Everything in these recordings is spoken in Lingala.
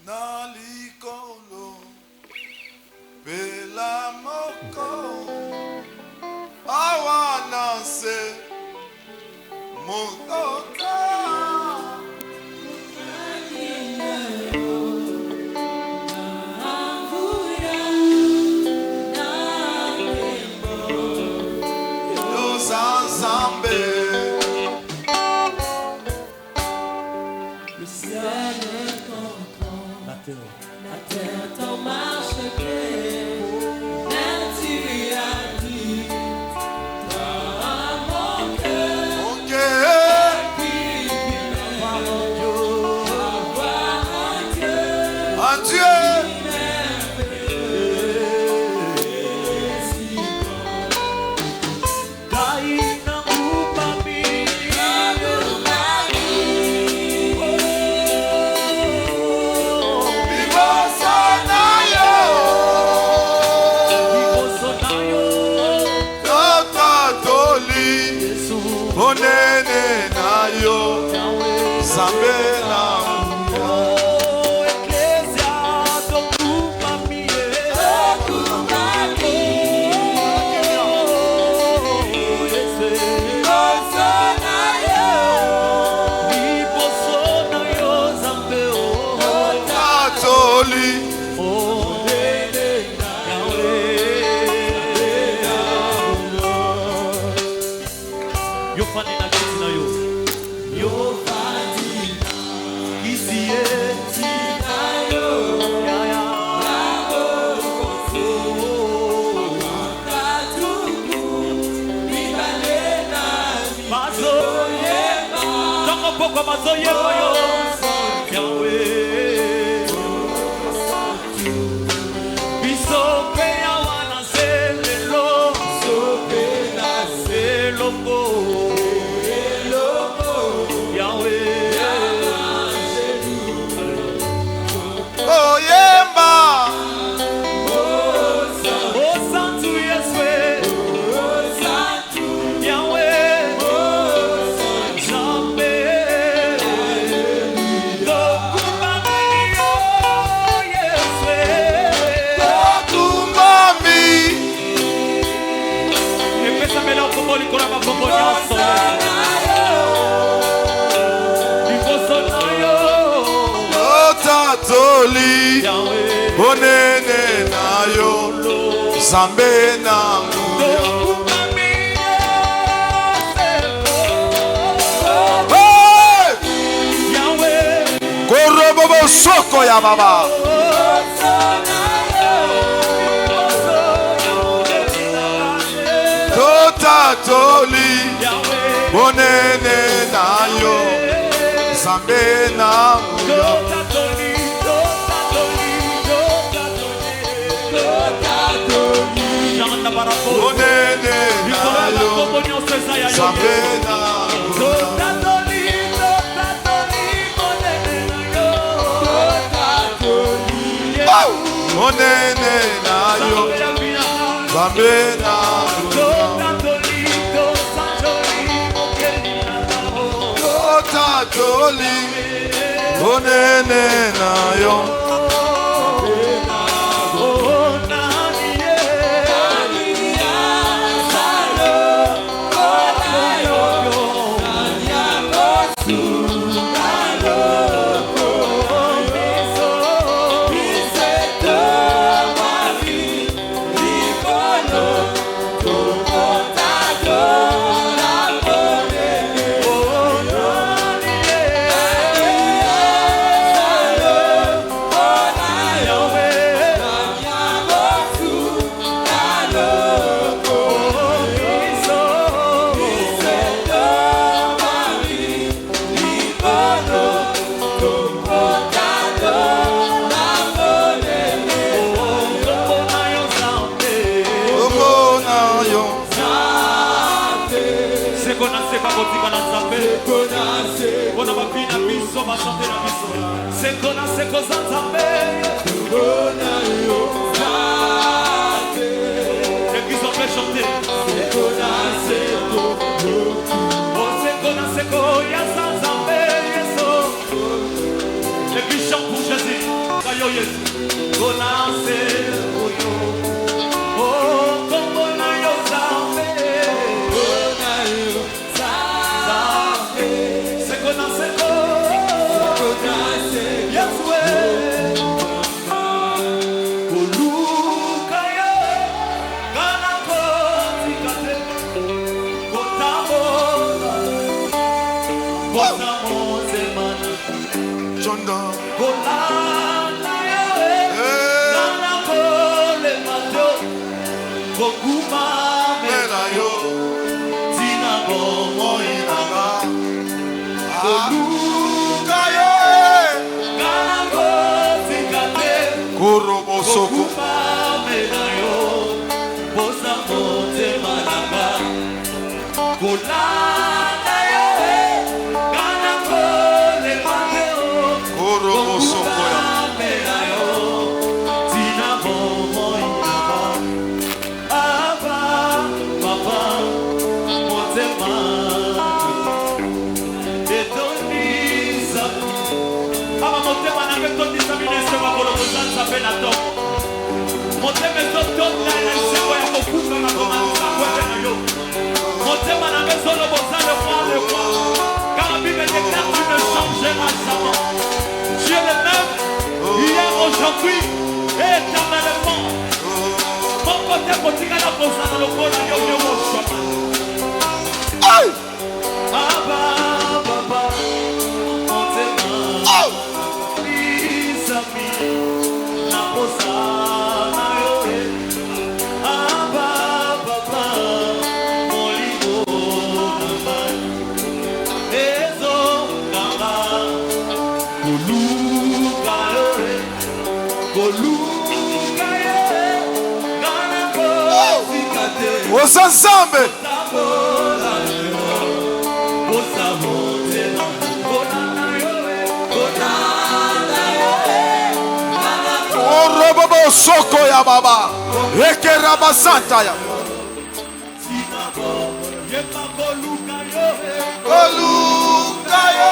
Nalikolo Bela moko Awanase Mokota Yosansambe Le ciel est content, la terre t'en marche clair, même tu as dit, dans mon cœur, qui voir un Dieu, Onene na yo, Zambe na oh, Ecclesia, Dokuma Mie, Onene na yo, Zambe na Korobobo soko ya baba. Totatoli, onene na yo, Zambe na yo. Onene na yo, Zambe na yo. Onene na yo, Zambe na yo. Totatoli, onene na yo. Et puis chante pour Jésus. Tu es le même hier, aujourd'hui et éternellement. Mon côté côté la posa dans le corps yo yo mo chama. Aïe! Baba baba. Montema. Isami. La posa na yo. Baba baba. Molimo baba. Ezo baba. Kuluka yo. Kuluka yo. Os ensemble. Oh robobo soko ya baba. Eke rabasanta ya. Koluka yo.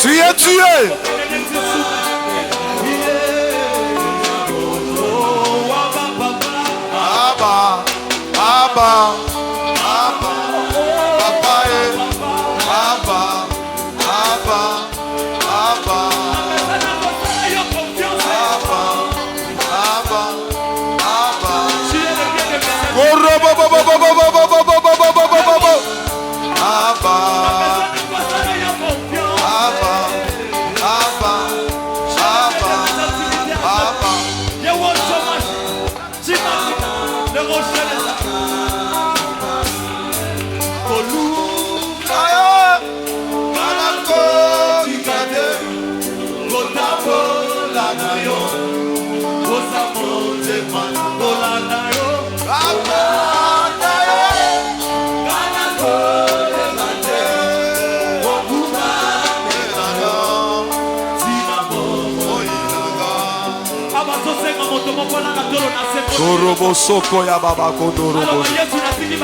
Tu es tué. Abba, Abba, Abba, Papa, Abba, Abba, Abba, Abba, Abba, Korobo soko ya baba kodorobo.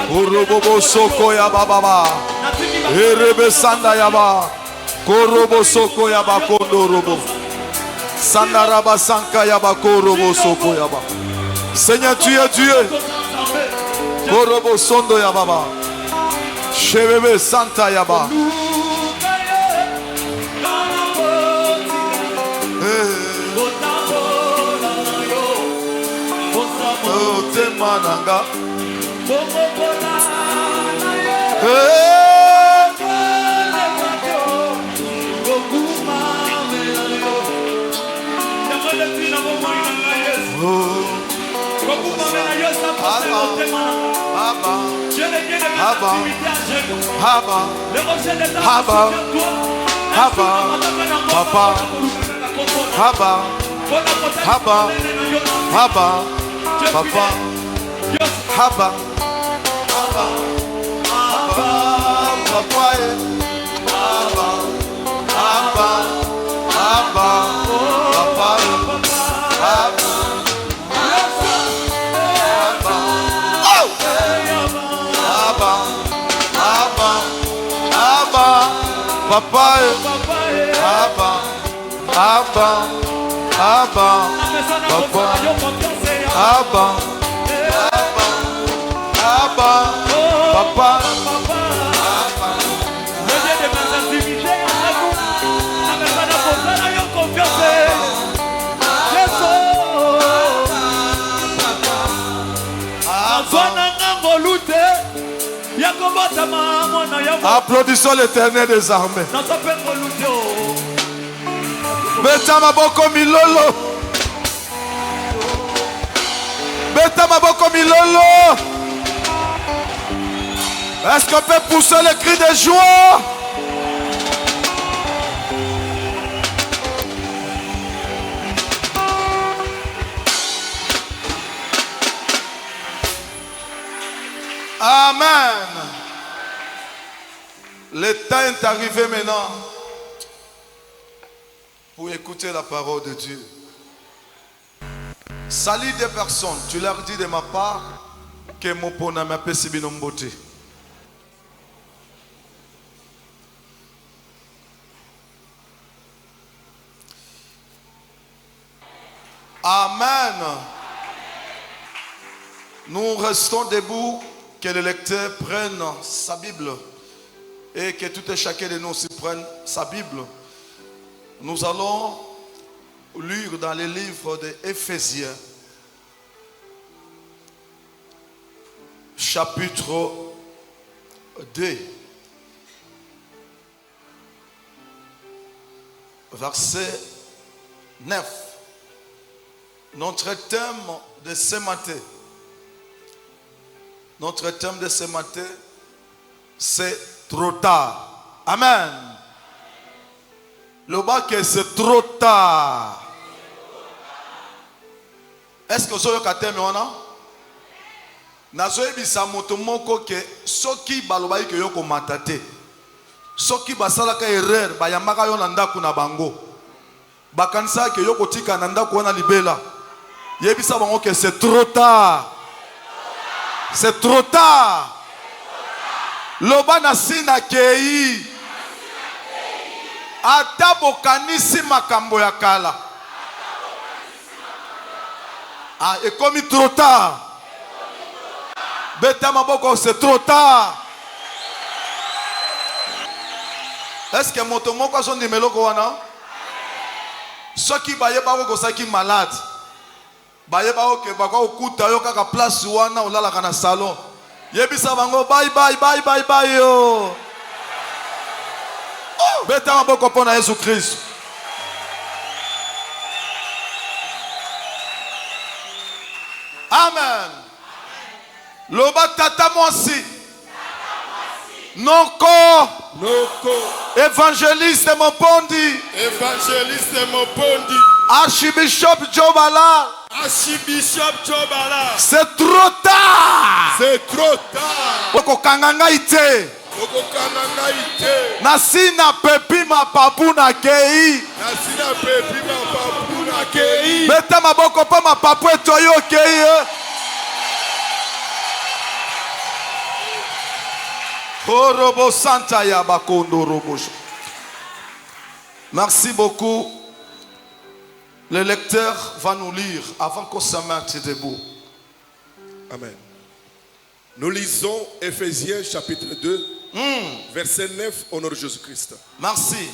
Korobo soko ya baba. Erebe sanda ya ba. Korobo soko ya ba kodorobo. Sandaraba sanka ya ba korobo soko ya ba. Seigneur, tu es Dieu. Korobo sondo ya baba. Shebebe santa ya ba. Mananga. Papa, Haba, Haba, Haba, Papa, Haba, Haba, Haba, Papa, Haba. Papa, Abba, Abba, Abba, Papa, Abba, Abba, Papa, applaudissons l'Éternel des armées. Beta maboko milolo. Beta maboko milolo. Est-ce qu'on peut pousser le cri de joie? Amen. Le temps est arrivé maintenant pour écouter la parole de Dieu. Salut des personnes, tu leur dis de ma part que mon pona m'a pesé binomboté. Amen. Nous restons debout, que le lecteur prenne sa Bible et que tout et chacun de nous aussi prenne sa Bible. Nous allons lire dans les livres d'Éphésiens, chapitre 2, verset 9. Notre thème de ce matin, c'est trop tard. Amen. Le bas que c'est trop tard. Est-ce que vous avez un thème? Nazoe bisa moto moko ke soki baloba ke yoko matate. Soki basala ka erreur ba yamaka yo na ndaku na bango. Bakanisa ke yoko tika na ndaku na libela. Yebisa bango que c'est trop tard. C'est trop tard. Loba na sina kei. Atabo kanisi makambo ya kala. Ah, et comme il trop tard. Beta maboko, c'est trop tard. Est-ce que moto moko son numéro wana? Ceux qui baye ba ko saki malade. Baye ba ko bako okuta yo kaka place wana olala kana salon. Yebisa bango bye bye bye bye bye yo. Oh, beta maboko pona Jésus Christ. Amen. Loba tata mosi. Noko. Évangéliste Mopondi. Archbishop Jobala. C'est trop tard. Oko kanganga ite. Nasina pepi ma papu na kei. Beta maboko pa ma papu etoyo kei. Merci beaucoup. Le lecteur va nous lire avant qu'on se mette debout. Amen. Nous lisons Éphésiens chapitre 2, verset 9 au nom de Jésus-Christ. Merci.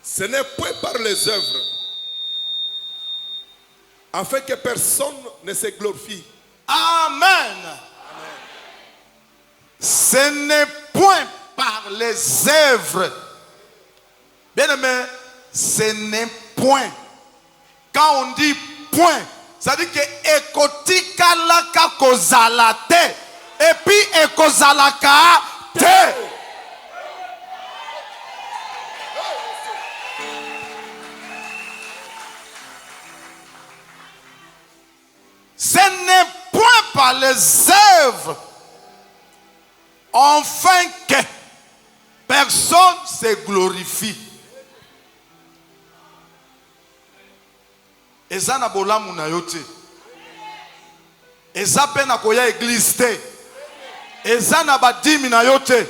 Ce n'est point par les œuvres, afin que personne ne se glorifie. Amen. Ce n'est point par les œuvres. Bien aimé, ce n'est point. Quand on dit point, ça veut dire que ekotika laka kozalate et puis ekozalaka te. Ce n'est point par les œuvres, enfin que personne se glorifie. Eza na bolamu na yote. Eza pena koya église te. Eza na badimi na yote.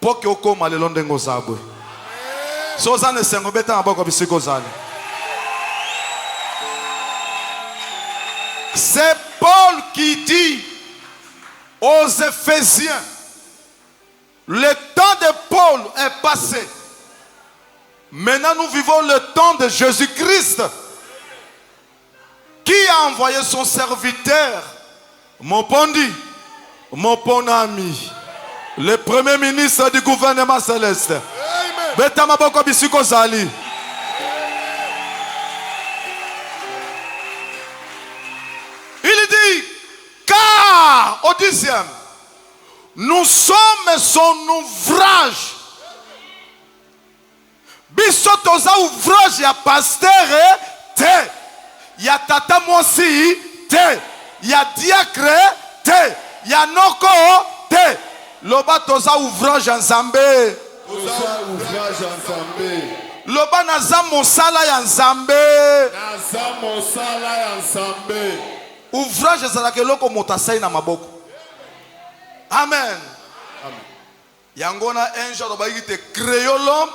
poke okoma lelo ndengo zabwe. Soza ne sengo beta maboko bisiko zali. C'est Paul qui dit aux Éphésiens, le temps de Paul est passé. Maintenant nous vivons le temps de Jésus-Christ, qui a envoyé son serviteur, mon bondi, mon bon ami, le premier ministre du gouvernement céleste. Beta maboko bisiko zali. Il dit, car, au 10e, nous sommes son ouvrage. Bisotoza ouvrage ya pasteur te. Ya tata mosi te. Ya diacre te. Ya noko te. Loba toza ouvrage en Zambé. Toza ouvrage en Zambé. Loba naza mosala ya Nzambe. Naza mosala ya Nzambe. Ouvrage ezalaka eloko moto asali na maboko. Amen. Yangona un jour il te créons l'homme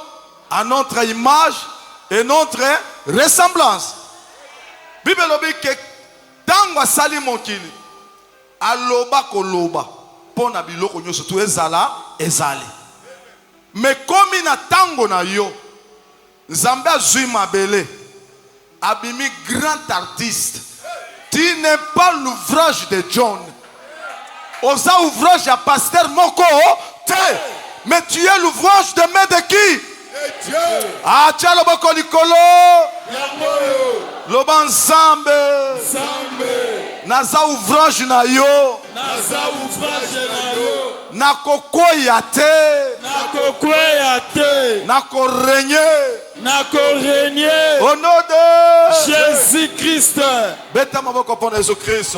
à notre image et notre ressemblance. Bible lobi ke tango asali mokili aloba koloba pona biloko nyoso tu ezala ezali. Mais comme na tango na yo Nzambe azui mabele abimi grand artiste. Tu n'es pas l'ouvrage de John. Osa ouvrage à pasteur Moko te. Mais tu es l'ouvrage de main de qui? Dieu. Ah, tiens le boko likolo. Loban Nzambe. Naza ouvrage na yo. Naza ouvrage na yo. Nakokoya te. Nakokoya te. Nakorégner. Nakorégner. Au nom de Jésus-Christ. Beta maboko pour Jésus-Christ.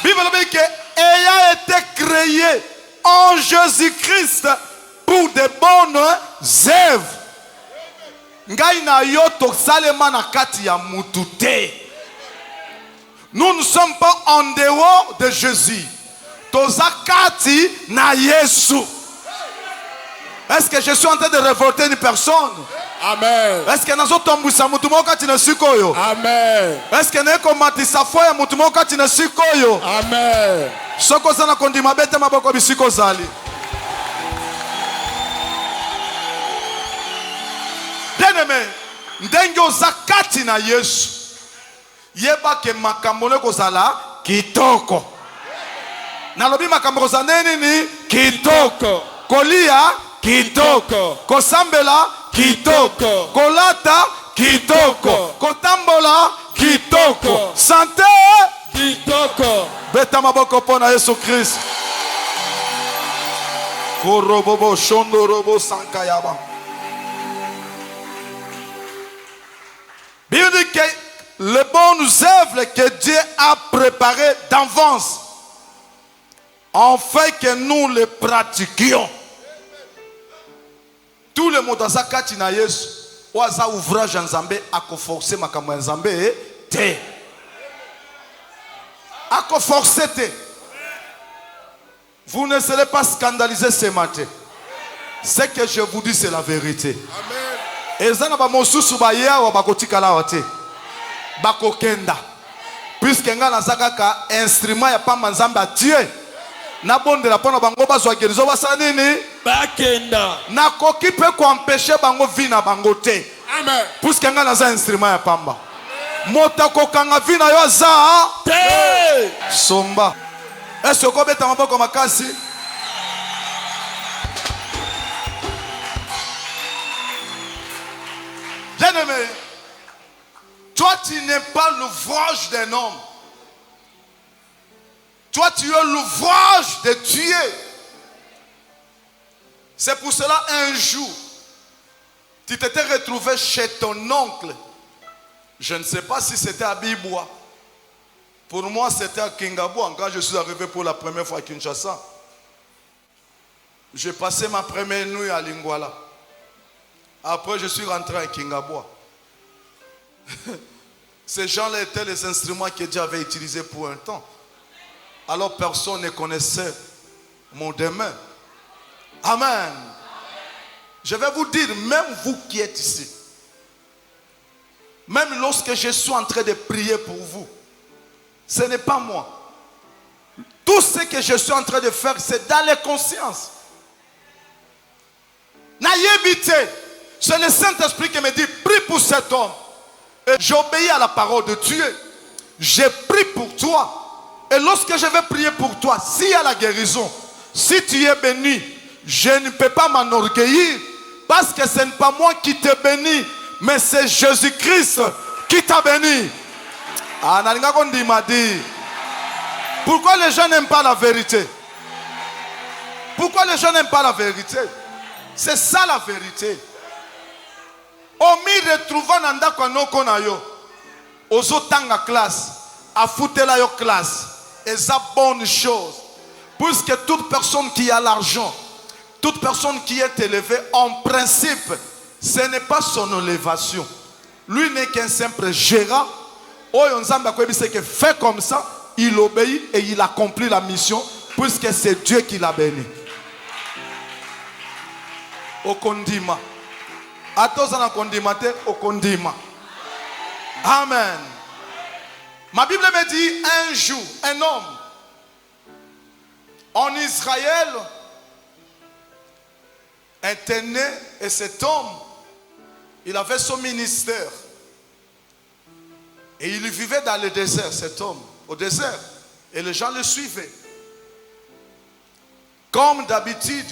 Bible dit que ayant été créé en Jésus-Christ pour de bonnes œuvres. Ngai na yo tosalema na kati ya mutu te. Nous ne sommes pas en dehors de Jésus. Toza kati na Yesu. Est-ce que je suis en train de révolter une personne? Amen. Est-ce que nazo tombwisa mutu moko kati na sikoyo? Amen. Est-ce que neko matisa fo ya mutu moko kati na sikoyo? Amen. Soko sana kondima bete maboko bisiko zali. Bien-aimé, ndenge oza kati na Yesu. Yeba ke makambo ne kozala kitoko. Nalobi makambo kozala nini? Kitoko. Kolia kitoko. Kosambela kitoko. Kolata kitoko. Kotambola kitoko. Santé kitoko. Beta maboko pona Yesu Christ. Korobobo shondorobo sankayaba. Bible dit que les bonnes œuvres que Dieu a préparées d'avance, en fait que nous les pratiquions. Tout le monde dans sa katina Yesu, oaza ouvrage en Zambé, a forcé ma kamo en Zambé, te. A forcé te. Vous ne serez pas scandalisés ce matin. Ce que je vous dis, c'est la vérité. Amen. Ezana ba mosusu ba ya wa bakotika la wate. Bakokenda. Puisque nga nazaka ka instrument ya pamba Nzambe atie. Na bonde la pona bango bazwa gerizo basa nini? Bakenda. Na koki pe ko empêcher bango vina bango te. Amen. Puisque nga naza instrument ya pamba. Mota kokanga vina yo za Te. somba. Est-ce que beta maboko makasi? Bien-aimé, toi tu n'es pas l'ouvrage d'un homme. Toi tu es l'ouvrage de Dieu. C'est pour cela un jour, tu t'étais retrouvé chez ton oncle. Je ne sais pas si c'était à Biboua. Pour moi c'était à Kingaboua quand je suis arrivé pour la première fois à Kinshasa. J'ai passé ma première nuit à Lingwala. Après, je suis rentré à Kingaboua. Ces gens-là étaient les instruments que Dieu avait utilisés pour un temps. Alors, personne ne connaissait mon demain. Amen. Je vais vous dire, même vous qui êtes ici, même lorsque je suis en train de prier pour vous, ce n'est pas moi. Tout ce que je suis en train de faire, c'est dans les consciences. Naïbité, c'est le Saint-Esprit qui me dit, prie pour cet homme. Et j'obéis à la parole de Dieu. J'ai prié pour toi. Et lorsque je vais prier pour toi, s'il y a la guérison, si tu es béni, je ne peux pas m'enorgueillir. Parce que ce n'est pas moi qui t'ai béni, mais c'est Jésus-Christ qui t'a béni. Pourquoi les gens n'aiment pas la vérité? Pourquoi les gens n'aiment pas la vérité? C'est ça la vérité. Omi retrouvant nanda kwa noko na yo. Ozo tanga classe. Afutela yo classe. Et ça bonne chose. Puisque toute personne qui a l'argent, toute personne qui est élevée, en principe, ce n'est pas son élévation. Lui n'est qu'un simple gérant. Oyonzamba kwebise que fait comme ça, il obéit et il accomplit la mission, puisque c'est Dieu qui l'a béni. Okondima. Atozana kondimate okondima. Amen. Ma Bible me dit un jour, un homme en Israël était né, et cet homme, il avait son ministère. Et il vivait dans le désert, cet homme, au désert. Et les gens le suivaient. Comme d'habitude,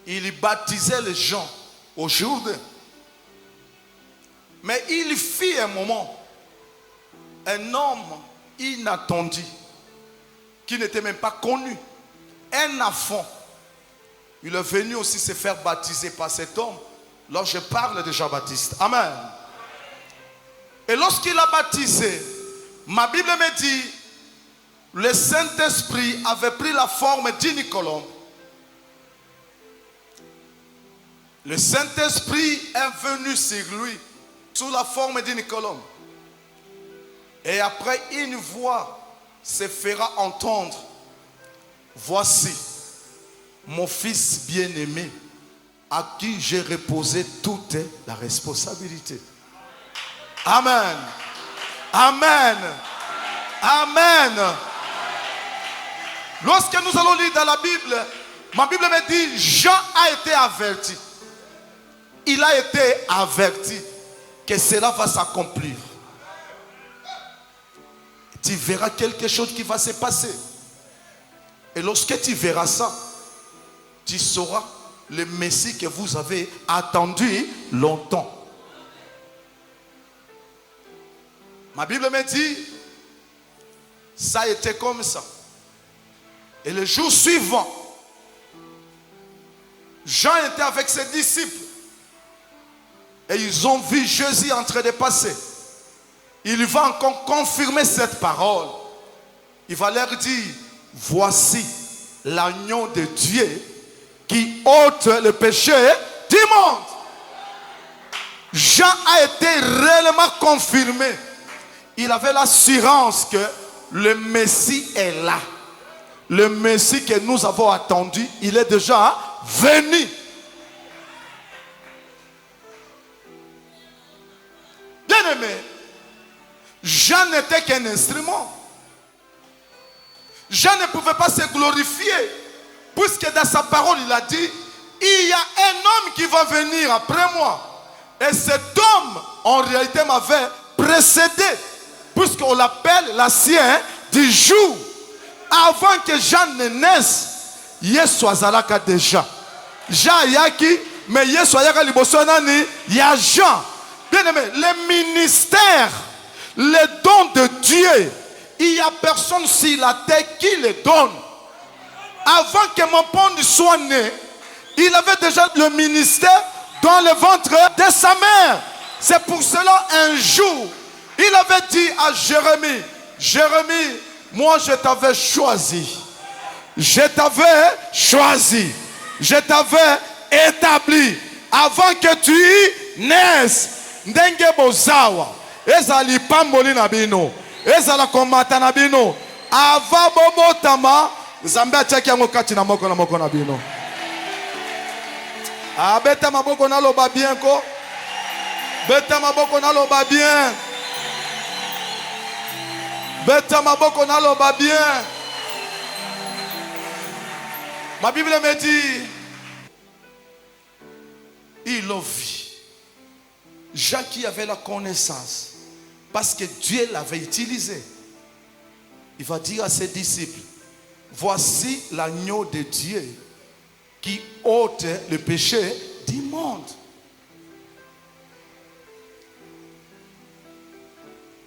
il baptisait les gens au Jourdain. Mais il fit un moment, un homme inattendu, qui n'était même pas connu, un enfant. Il est venu aussi se faire baptiser par cet homme. Là, je parle de Jean-Baptiste. Amen. Et lorsqu'il a baptisé, ma Bible me dit, le Saint-Esprit avait pris la forme d'une colombe. Le Saint-Esprit est venu sur lui sous la forme d'une colombe. Et après, une voix se fera entendre. Voici mon fils bien-aimé, à qui j'ai reposé toute la responsabilité. Amen. Amen. Amen. Lorsque nous allons lire dans la Bible, ma Bible me dit, Jean a été averti. Il a été averti que cela va s'accomplir. Tu verras quelque chose qui va se passer. Et lorsque tu verras ça, tu sauras le Messie que vous avez attendu longtemps. Ma Bible me dit, ça a été comme ça. Et le jour suivant, Jean était avec ses disciples. Et ils ont vu Jésus en train de passer. Il va encore confirmer cette parole. Il va leur dire, voici l'agneau de Dieu qui ôte le péché du monde. Jean a été réellement confirmé. Il avait l'assurance que le Messie est là. Le Messie que nous avons attendu, il est déjà venu. Bien aimé, Jean n'était qu'un instrument. Jean ne pouvait pas se glorifier, puisque dans sa parole il a dit, il y a un homme qui va venir après moi. Et cet homme, en réalité, m'avait précédé, puisqu'on l'appelle l'ancien du jour. Avant que Jean ne naisse, Yesu azalaka déjà. Jean yaki, mais Yesu ayaka libosonani, il y a Jean. Bien aimé, le ministère, les dons de Dieu, il n'y a personne sur la terre qui les donne. Avant que mon père soit né, il avait déjà le ministère dans le ventre de sa mère. C'est pour cela un jour, il avait dit à Jérémie, Jérémie, moi je t'avais choisi. Je t'avais choisi. Je t'avais établi avant que tu naisses. Ndenge bozawa. Ezali pamboli na bino. Ezala komata na bino. Ava bobotama. Nzambe atiaki yango kati na moko na bino. Ah, beta maboko na loba bien ko. Beta maboko na loba bien. Beta maboko na loba bien. Ma Bible me dit, il a vu. Jacques qui avait la connaissance, parce que Dieu l'avait utilisé. Il va dire à ses disciples, voici l'agneau de Dieu qui ôte le péché du monde.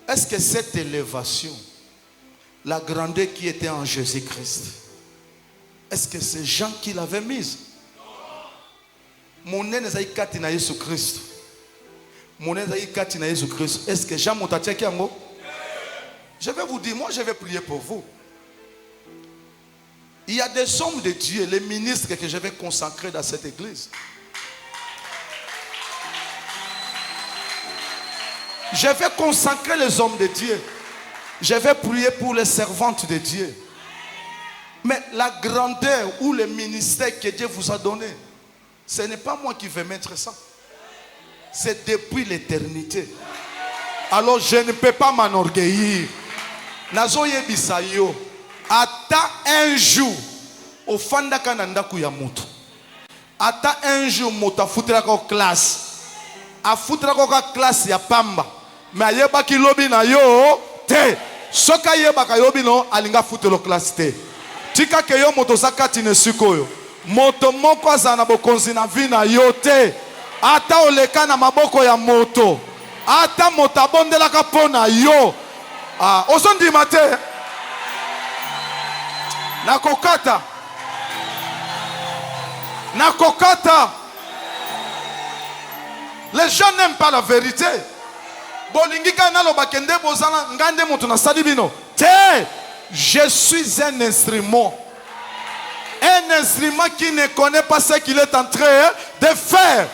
Est-ce que cette élévation, la grandeur qui était en Jésus-Christ, est-ce que c'est Jean qui l'avait mise? Mon nez n'est pas na Jésus-Christ. Mon nez n'est pas na Jésus-Christ. Est-ce que Jean m'a dit? Je vais vous dire, moi je vais prier pour vous. Il y a des hommes de Dieu, les ministres que je vais consacrer dans cette église. Je vais consacrer les hommes de Dieu. Je vais prier pour les servantes de Dieu. Mais la grandeur ou le ministère que Dieu vous a donné, ce n'est pas moi qui vais mettre ça. C'est depuis l'éternité. Alors je ne peux pas m'enorgueillir. Nazoye bisayo. Ata un jour, au fanda kananda kuya moto. Ata un jour, moto a foutra ko classe. A foutra ko classe ya pamba. Mais ayeba ki lobi na yo te. Soka yeba ka yobi no alinga foutre lo classe te. Tika ke yo moto zakati ne sikoyo. Moto moko azana bokonzi na vi na yo te. Ata oleka na maboko ya moto. Ata moto abondela ka pona yo. Ah, ozondi mate. Nakokata. Nakokata. Les gens n'aiment pas la vérité. Bolingika na lo bakende bozala ngande moto na salibino. Te, je suis un instrument. Un instrument qui ne connaît pas ce qu'il est en train de faire.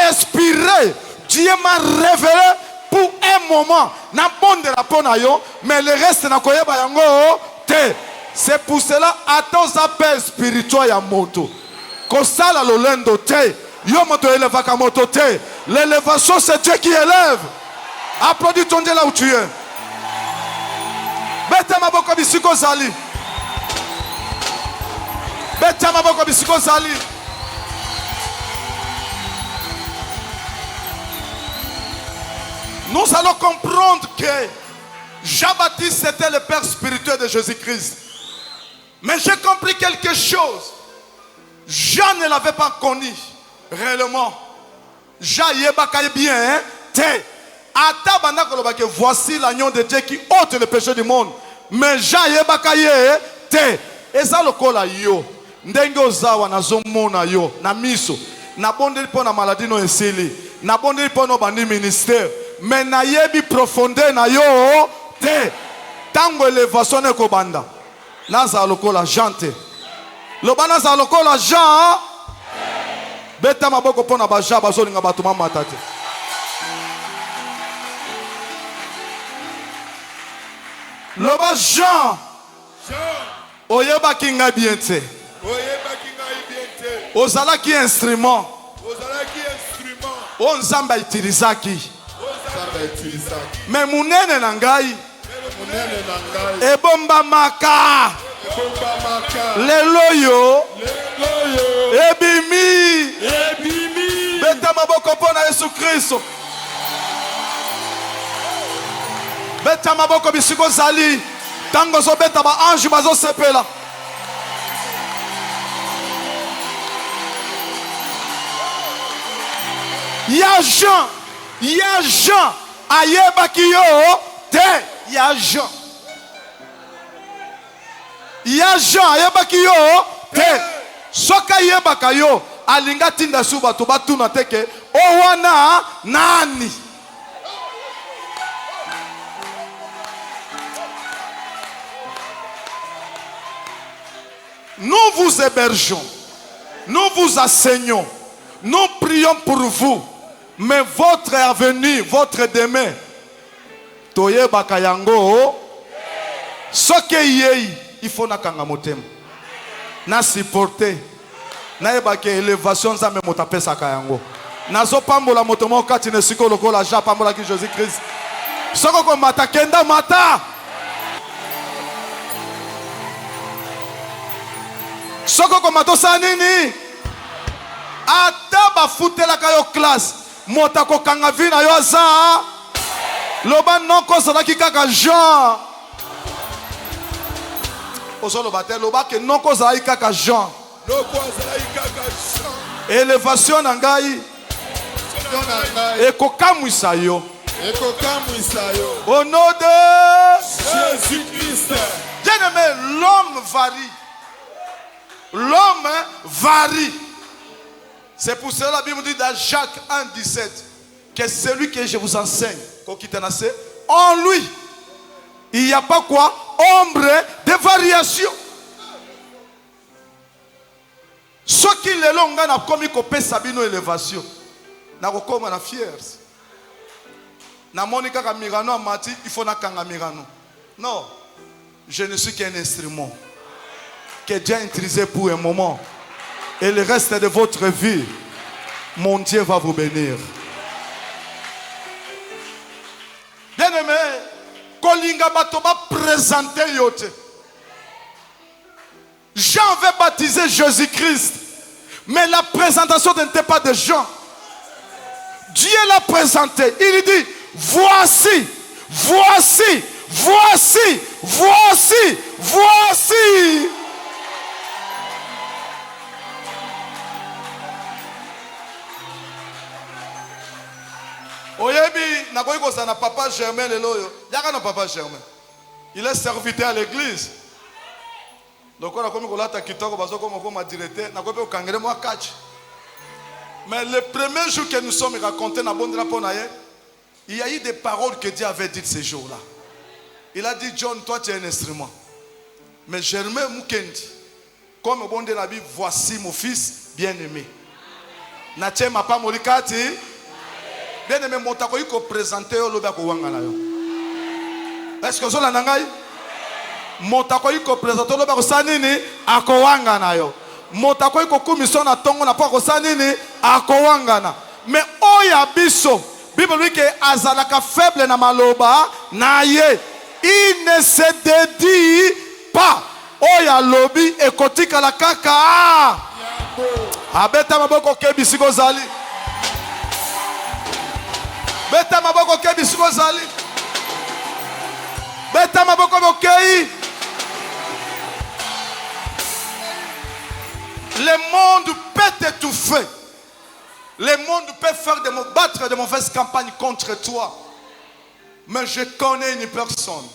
Inspiré. Dieu m'a révélé pour un moment. Na bonde la pona yo, mais le reste na koyeba yango te. C'est pour cela attends appel spirituel ya moto. Kosala lolendo te. Yo moto élève ka moto te. L'élévation c'est Dieu qui élève. Applaudis ton Dieu là où tu es. Beta maboko bisiko zali. Beta maboko bisiko zali. Nous allons comprendre que Jean-Baptiste était le père spirituel de Jésus-Christ. Mais j'ai compris quelque chose. Jean ne l'avait pas connu réellement. Jean y est bien, hein? Voici l'agneau de Dieu qui ôte le péché du monde. Mais Jean y est te. Et ça le kola yo. Ndenge ozawa na zomona yo na miso. Na bondeli po na maladie no eseli. Na bondeli po no bandi ministère. Mais na yebi profondeur na yo te. Tango élévation ne ko banda. Naza lokola jante. Lobana za lokola Jean. Beta maboko pona ba Jean bazolinga bato mamata te. Loba Jean. Oyeba kinga bien te. Oyeba kinga bien te. Ozala ki instrument. Ozala ki instrument. O nzamba itilisaki. Nzamba itilisaki. Mais munene na ngai. Munene na ngai. Ebomba maka. Ebomba maka. Lelo yo. Lelo yo. Ebimi. Ebimi. Beta maboko pona Yesu Kristo. Beta maboko bisiko zali. Tango zo beta ba ange bazo sepela. Ya Jean, ayeba kiyo te, ya Jean. Ya Jean, ayeba kiyo te. Soka ayeba kayo, alinga tinda suba to batuna teke, owana nani. Nous vous hébergeons, nous vous enseignons, nous prions pour vous, mais votre avenir, votre demain, toye bakayango, soke yei, il faut nakanga motema. na supporter na yebake élévation nzambe moto apesaka yango nazo pambola moto moko kati na siko lokola ja pambola ki Jésus Christ soko ko mata kenda mata soko ko mato sa nini ata bafutelaka yo classe moto akokanga vi na yo aza loba noko ozalaki kaka Jean ozoloba te loba ke noko ozalaki kaka Jean élévation na ngai ekokamwisa yo au nom de Jésus-Christ. bien-aimé, l'homme varie. L'homme varie. C'est pour cela la Bible dit dans Jacques 1,17 que celui que je vous enseigne, en lui, il n'y a pas quoi? Ombre de variation. Ce qui est long, on a commis qu'on sabino élévation. Na kokoma na fiers. Na monika ka mirano amati, il faut na kanga mirano. Non, je ne suis qu'un instrument que Dieu a utilisé pour un moment. Et le reste de votre vie, mon Dieu va vous bénir. Bien-aimé, Kolinga Batoba présenter yote. Jean veut baptiser Jésus-Christ. Mais la présentation n'était pas de Jean. Dieu l'a présenté. Il dit, voici, voici, voici, voici, voici. Oyebi, nakoyi kozana papa Germain leloyo. Yaka na papa Germain. Il est serviteur à l'église. Donc on a comme kolata kitoko bazo comme directeur, nakoyi pe kangere moi catch. Mais le premier jour que nous sommes racontés dans bon drapeau naye, il y a eu des paroles que Dieu avait dites ces jours-là. Il a dit John, toi tu es un instrument. Mais Germain Mukendi, comme bon de la Bible, voici mon fils bien-aimé. Natie mapa molikati. Bien-aimé, motako yiko présenter yo loba ko wanga na yo. Est-ce que zola nangai? Motako yiko présenter loba ko sanini akowanga na yo. Motako yiko kumiso na tongo na pa ko sanini akowanga na. Mais oya biso, Bible dit que azalaka faible na maloba na ye. Il ne se dédie pas. Oya lobi ekotika la kaka. Abeta maboko kebisi ko zali. Beta maboko kebisi ko zali. Beta maboko bokei. Le monde peut t'étouffer. Le monde peut faire battre de mauvaises campagnes contre toi. Mais je connais une personne.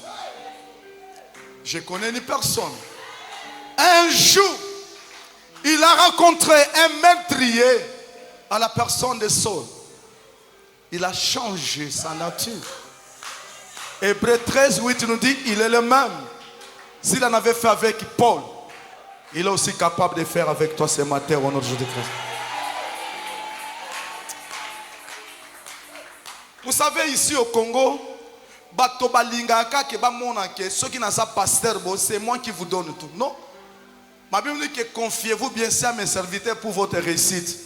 Je connais une personne. Un jour, il a rencontré un meurtrier à la personne de Saul. Il a changé sa nature. Hébreux 13, 8 nous dit, il est le même. S'il en avait fait avec Paul, il est aussi capable de faire avec toi ce matin au nom de Jésus-Christ. Vous savez, ici au Congo, ceux qui n'ont pas pasteur, c'est moi qui vous donne tout. Non. Ma Bible dit que confiez-vous bien sûr à mes serviteurs pour votre réussite.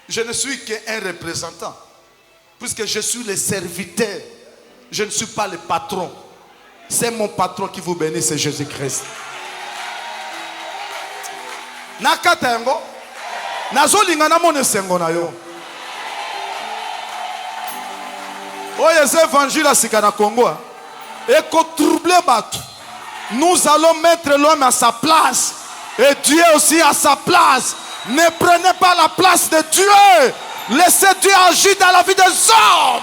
Je ne suis qu'un représentant. Puisque je suis le serviteur. Je ne suis pas le patron. C'est mon patron qui vous bénit, c'est Jésus-Christ. Nakatengo, nazolingana mone sengo na yo. Oye, cet évangile à Sikana Congo, et qu'on trouble bateau. Nous allons mettre l'homme à sa place, et Dieu aussi à sa place. Ne prenez pas la place de Dieu. Laissez Dieu agir dans la vie des hommes.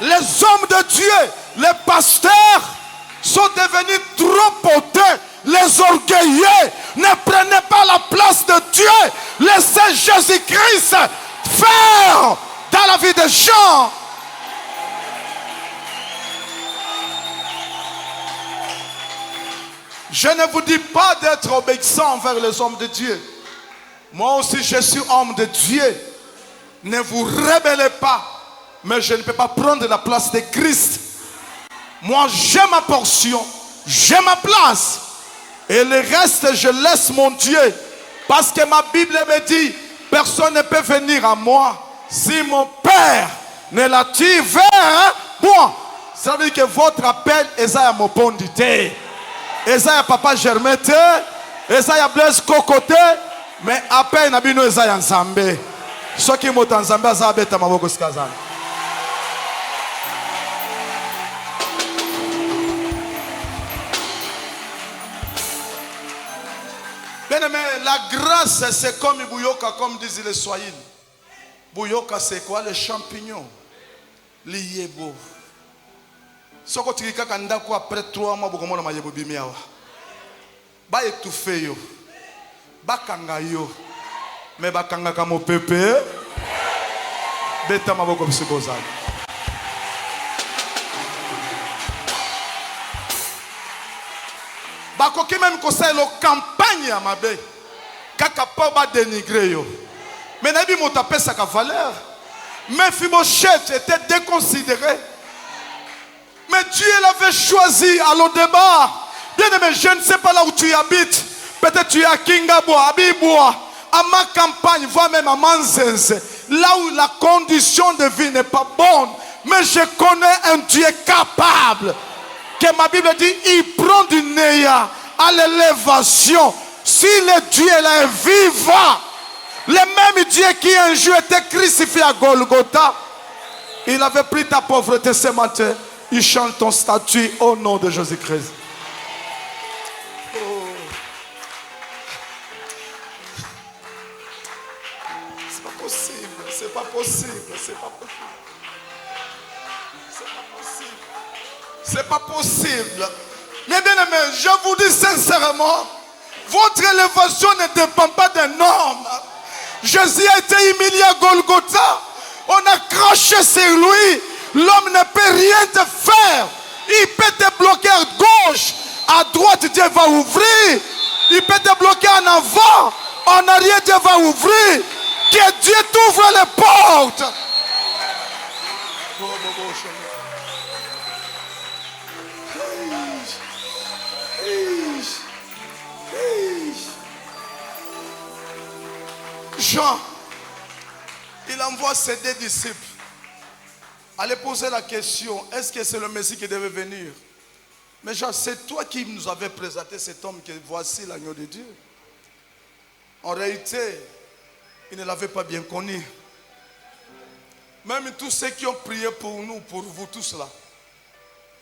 Les hommes de Dieu, les pasteurs, sont devenus trop potents. Les orgueilleux, ne prenez pas la place de Dieu. Laissez Jésus-Christ faire dans la vie des gens. Je ne vous dis pas d'être obéissant envers les hommes de Dieu. Moi aussi, je suis homme de Dieu. Ne vous rebellez pas. Mais je ne peux pas prendre la place de Christ. Moi, j'ai ma portion. j'ai ma place. Et le reste, je laisse mon Dieu. Parce que ma Bible me dit, personne ne peut venir à moi si mon Père ne l'attire vers moi. Ça veut dire que votre appel est à mon pondité. Ezaya papa Germain, Ezaya Blaise Kokote, mais appel Nabino Ezaya Nzambe. Ce qui m'a Nzambe Azaya Beta Maboko Skazan. Bien aimé, la grâce c'est comme Bouyoka, comme disent les Swahili. Bouyoka c'est quoi? Les champignons. L'iyebo. Soko tirika kanda ko après 3 mois boko mona mayebo bimiawa. Ba étouffé yo. Ba kanga yo. Mais ba kanga kamo pepe. Beta maboko bisibozali. Ba koki même ko ça lo campagne à mabe. Kaka pa ba dénigrer yo. Mais nabi mota pesa ka valeur. Mais Mephibosheth était déconsidéré. Mais Dieu l'avait choisi à l'Odébar. Bien aimé, je ne sais pas là où tu habites. Peut-être tu es à Kingaboa, à Biboa, à ma campagne, voire même à Manzenze. Là où la condition de vie n'est pas bonne. Mais je connais un Dieu capable. Que ma Bible dit, il prend du néant à l'élévation. Si le Dieu là est vivant, le même Dieu qui un jour était crucifié à Golgotha, il avait pris ta pauvreté ce matin. Il change ton statut au nom de Jésus-Christ. Oh. C'est pas possible, c'est pas possible, c'est pas possible. C'est pas possible. C'est pas possible. Mais bien aimé, je vous dis sincèrement, votre élévation ne dépend pas d'un homme. Jésus a été humilié à Golgotha. On a craché sur lui. L'homme ne peut rien te faire. Il peut te bloquer à gauche. À droite, Dieu va ouvrir. Il peut te bloquer en avant. En arrière, Dieu va ouvrir. Que Dieu t'ouvre les portes. Jean, il envoie ses 2 disciples. Allez poser la question, est-ce que c'est le Messie qui devait venir? Mais Jean, c'est toi qui nous avais présenté cet homme que voici l'agneau de Dieu. En réalité, il ne l'avait pas bien connu. Même tous ceux qui ont prié pour nous, pour vous tous là,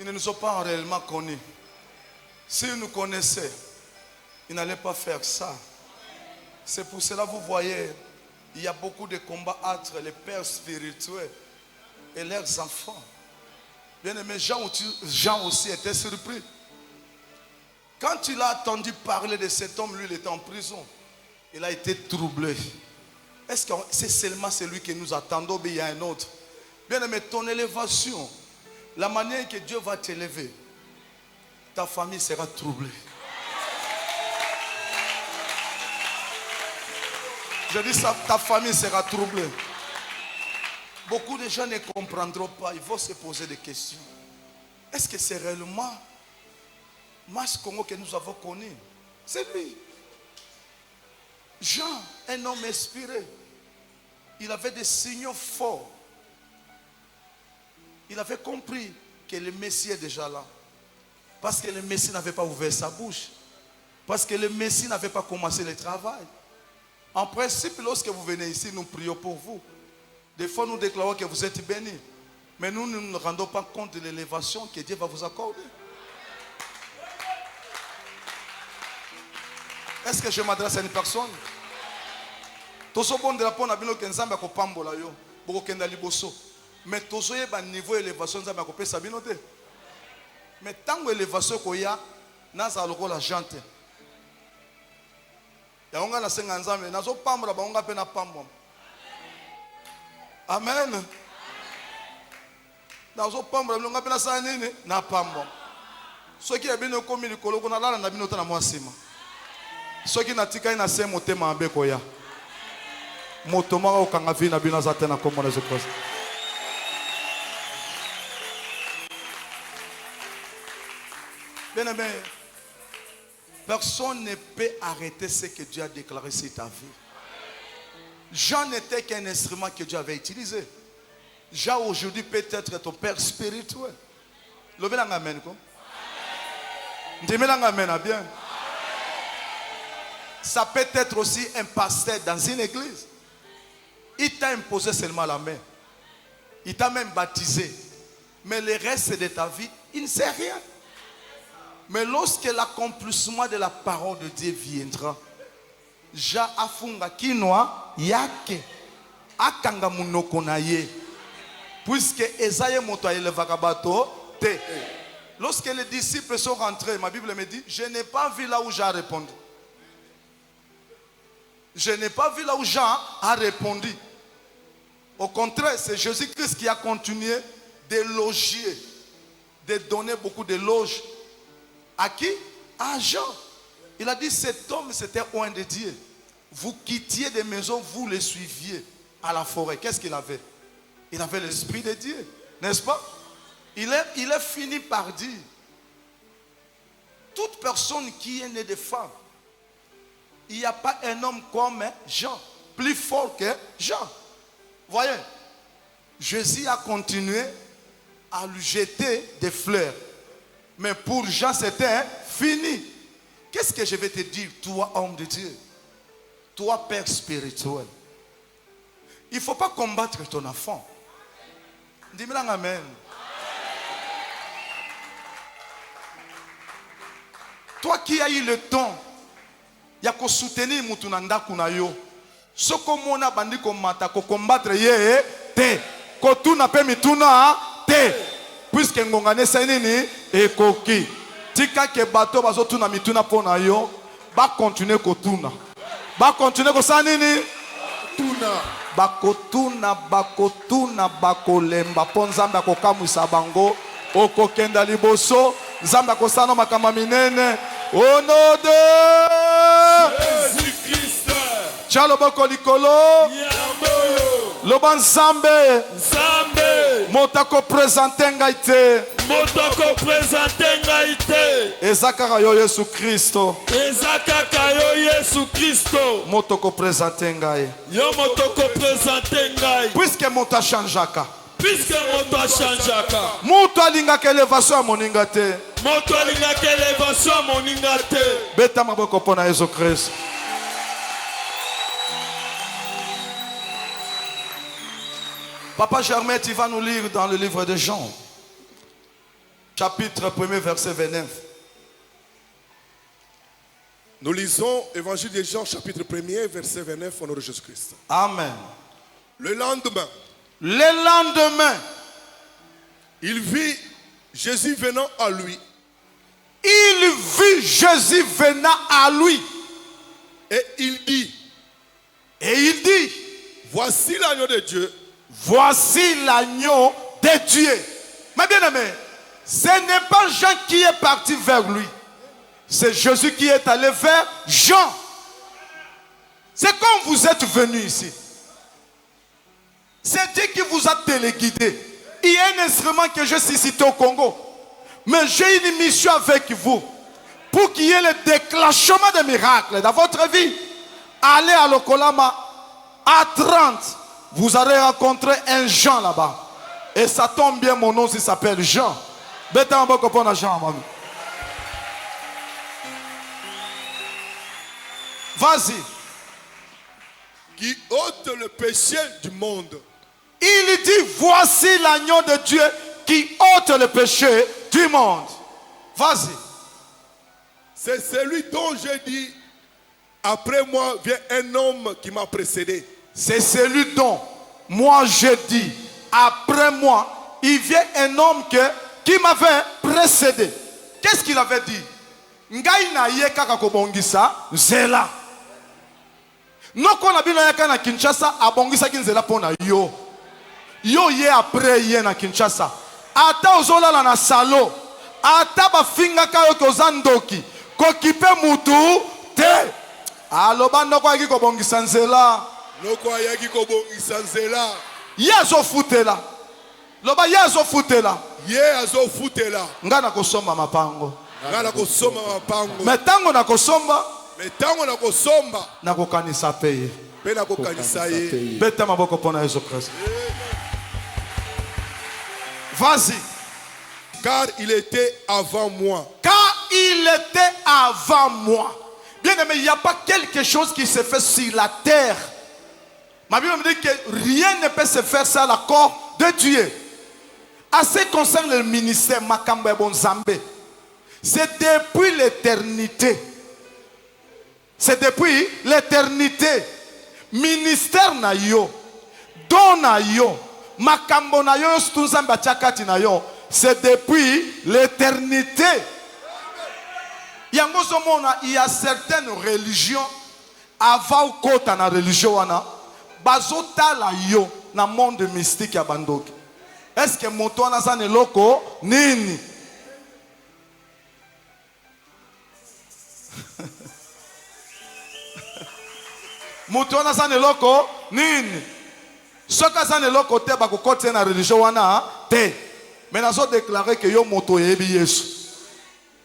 ils ne nous ont pas réellement connus. S'ils nous connaissaient, ils n'allaient pas faire ça. C'est pour cela que vous voyez, il y a beaucoup de combats entre les pères spirituels et leurs enfants. Bien aimé, Jean aussi était surpris. Quand il a entendu parler de cet homme, lui il était en prison. Il a été troublé. Est-ce que c'est seulement celui que nous attendons ou bien il y a un autre? Bien aimé, ton élévation, la manière que Dieu va t'élever, ta famille sera troublée. Je dis ça, ta famille sera troublée. Beaucoup de gens ne comprendront pas. Ils vont se poser des questions. Est-ce que c'est réellement Mas Congo que nous avons connu? C'est lui. Jean, un homme inspiré. Il avait des signaux forts. Il avait compris que le Messie est déjà là. Parce que le Messie n'avait pas ouvert sa bouche. Parce que le Messie n'avait pas commencé le travail. En principe, lorsque vous venez ici, nous prions pour vous. Des fois, nous déclarons que vous êtes bénis. Mais nous ne nous rendons pas compte de l'élévation que Dieu va vous accorder. Est-ce que je m'adresse à une personne? Mais tous les niveau d'élévation, mais tant que l'élévation qu'il y a, nous avons la gente. Amen. Ceux qui ont bien commis le colloque, na la bino na mwasima. Ceux qui n'atikai na se motema ambeko ya. Motoma o kanga vi na bino zatena comme les autres. Bien-aimé, personne ne peut arrêter ce que Dieu a déclaré sur ta vie. Jean n'était qu'un instrument que Dieu avait utilisé. Jean aujourd'hui peut être ton père spirituel. Le bien amen quoi. Amen bien. Ça peut être aussi un pasteur dans une église. Il t'a imposé seulement la main. Il t'a même baptisé. Mais le reste de ta vie, il ne sait rien. Mais lorsque l'accomplissement de la parole de Dieu viendra, ja afunga kinwa yake akanga munoko na ye, puisque Esaïe moto elevaka bato te. Lorsque les disciples sont rentrés, ma Bible me dit, je n'ai pas vu là où Jean a répondu. Je n'ai pas vu là où Jean a répondu. Au contraire, c'est Jésus-Christ qui a continué de loger, de donner beaucoup de loges. À qui? À Jean. Il a dit, cet homme, c'était loin de Dieu. Vous quittiez des maisons, vous le suiviez à la forêt. Qu'est-ce qu'il avait? Il avait l'esprit de Dieu, n'est-ce pas? Il est fini par dire, toute personne qui est née de femme, il n'y a pas un homme comme Jean, plus fort que Jean. Voyez, Jésus a continué à lui jeter des fleurs. Mais pour Jean, c'était fini. Qu'est-ce que je vais te dire, toi, homme de Dieu? Toi, père spirituel. Il ne faut pas combattre ton enfant. Dis-moi amen. Toi qui as eu le temps, il y a que soutenir Moutunanda Kunayo. Ce que mona bandi komata ko combattre ye te. Ko tu na pe mituna te. Puisque ngongane sa nini ekoki. Tika ke bato bazo tuna mituna pona yo, ba continuer ko tuna. Ba continuer ko sa nini tuna. Bakotuna bakotuna bakolemba po nzambe akokamwisa bango okokenda liboso nzambe akosana makamba minene au nom de Jésus-Christ. Tchalo boko likolo loba nzambe motako présenter ngai te Motoko présente ngai te. ezakaka yo Yesu Kristo Ezakaka yo Yesu Kristo. motoko présenter ngai Yo motoko présente ngai. puisque moto achangeaka Puisque moto achangeaka. moto alingaka élévation ya moninga te Moto alingaka élévation ya moninga te. beta maboko mpona Yesu Kristo. Papa Germain, tu vas nous lire dans le livre de Jean, chapitre 1er, verset 29. Nous lisons Évangile de Jean, chapitre 1er, verset 29, au nom de Jésus-Christ. Amen. Le lendemain, Le lendemain, il vit Jésus venant à lui il vit Jésus venant à lui. et il dit, Et il dit, voici l'agneau de Dieu voici l'agneau de Dieu. Mais bien aimé, ce n'est pas Jean qui est parti vers lui. C'est Jésus qui est allé vers Jean. C'est comme vous êtes venu ici. C'est Dieu qui vous a téléguidé. Il y a un instrument que je suis cité au Congo. Mais j'ai une mission avec vous. Pour qu'il y ait le déclenchement de miracles dans votre vie. Allez à Lokolama à 30. Vous allez rencontrer un Jean là-bas. Et ça tombe bien, mon nom s'appelle Jean. Jean. Vas-y. qui ôte le péché du monde. Il dit, voici l'agneau de Dieu qui ôte le péché du monde. Vas-y. C'est celui dont j'ai dit, après moi vient un homme qui m'a précédé. C'est celui dont moi j'ai dit, après moi, il vient un homme qui m'avait précédé. Qu'est-ce qu'il avait dit? Ngai na ye kaka kobongisa nzela. Noko na bino yaka na Kinshasa abongisa kinzela pona yo. Yo ye après ye na Kinshasa. Ata ozolala na salo. Ata bafinga kayo kozandoki. Kokipe mutu te. Aloba noko yaki kobongisa nzela. Noko ayaki kobongisa nzela. Ye azofutela. Loba ye azofutela. Ye azofutela. Nga na kosomba mapango. nga nakosomba mapango Mais tango nakosomba me ntango nakosomba nakokanisa pe ye. mpe nakokanisa ye. Beta maboko pona Yesu Christ. Vas-y. Car il était avant moi. Car il était avant moi. Bien aimé, il n'y a pas quelque chose qui se fait sur la terre. Ma Bible me dit que rien ne peut se faire sans l'accord de Dieu. À ce qui concerne le ministère Makambe Bonzambe, c'est depuis l'éternité. C'est depuis l'éternité. Ministère na yo, don na yo, makambo na yo, stunzamba chakati na yo. C'est depuis l'éternité. Il y a certaines religions avant kota na religion wana bazota la yo na monde mystique ya bandoki. Est-ce que moto wana za neloko nini? Moto wana za neloko nini? Soka za neloko te bakokota na religion wana te. Mais nous avons déclaré que yo moto yebi Yesu.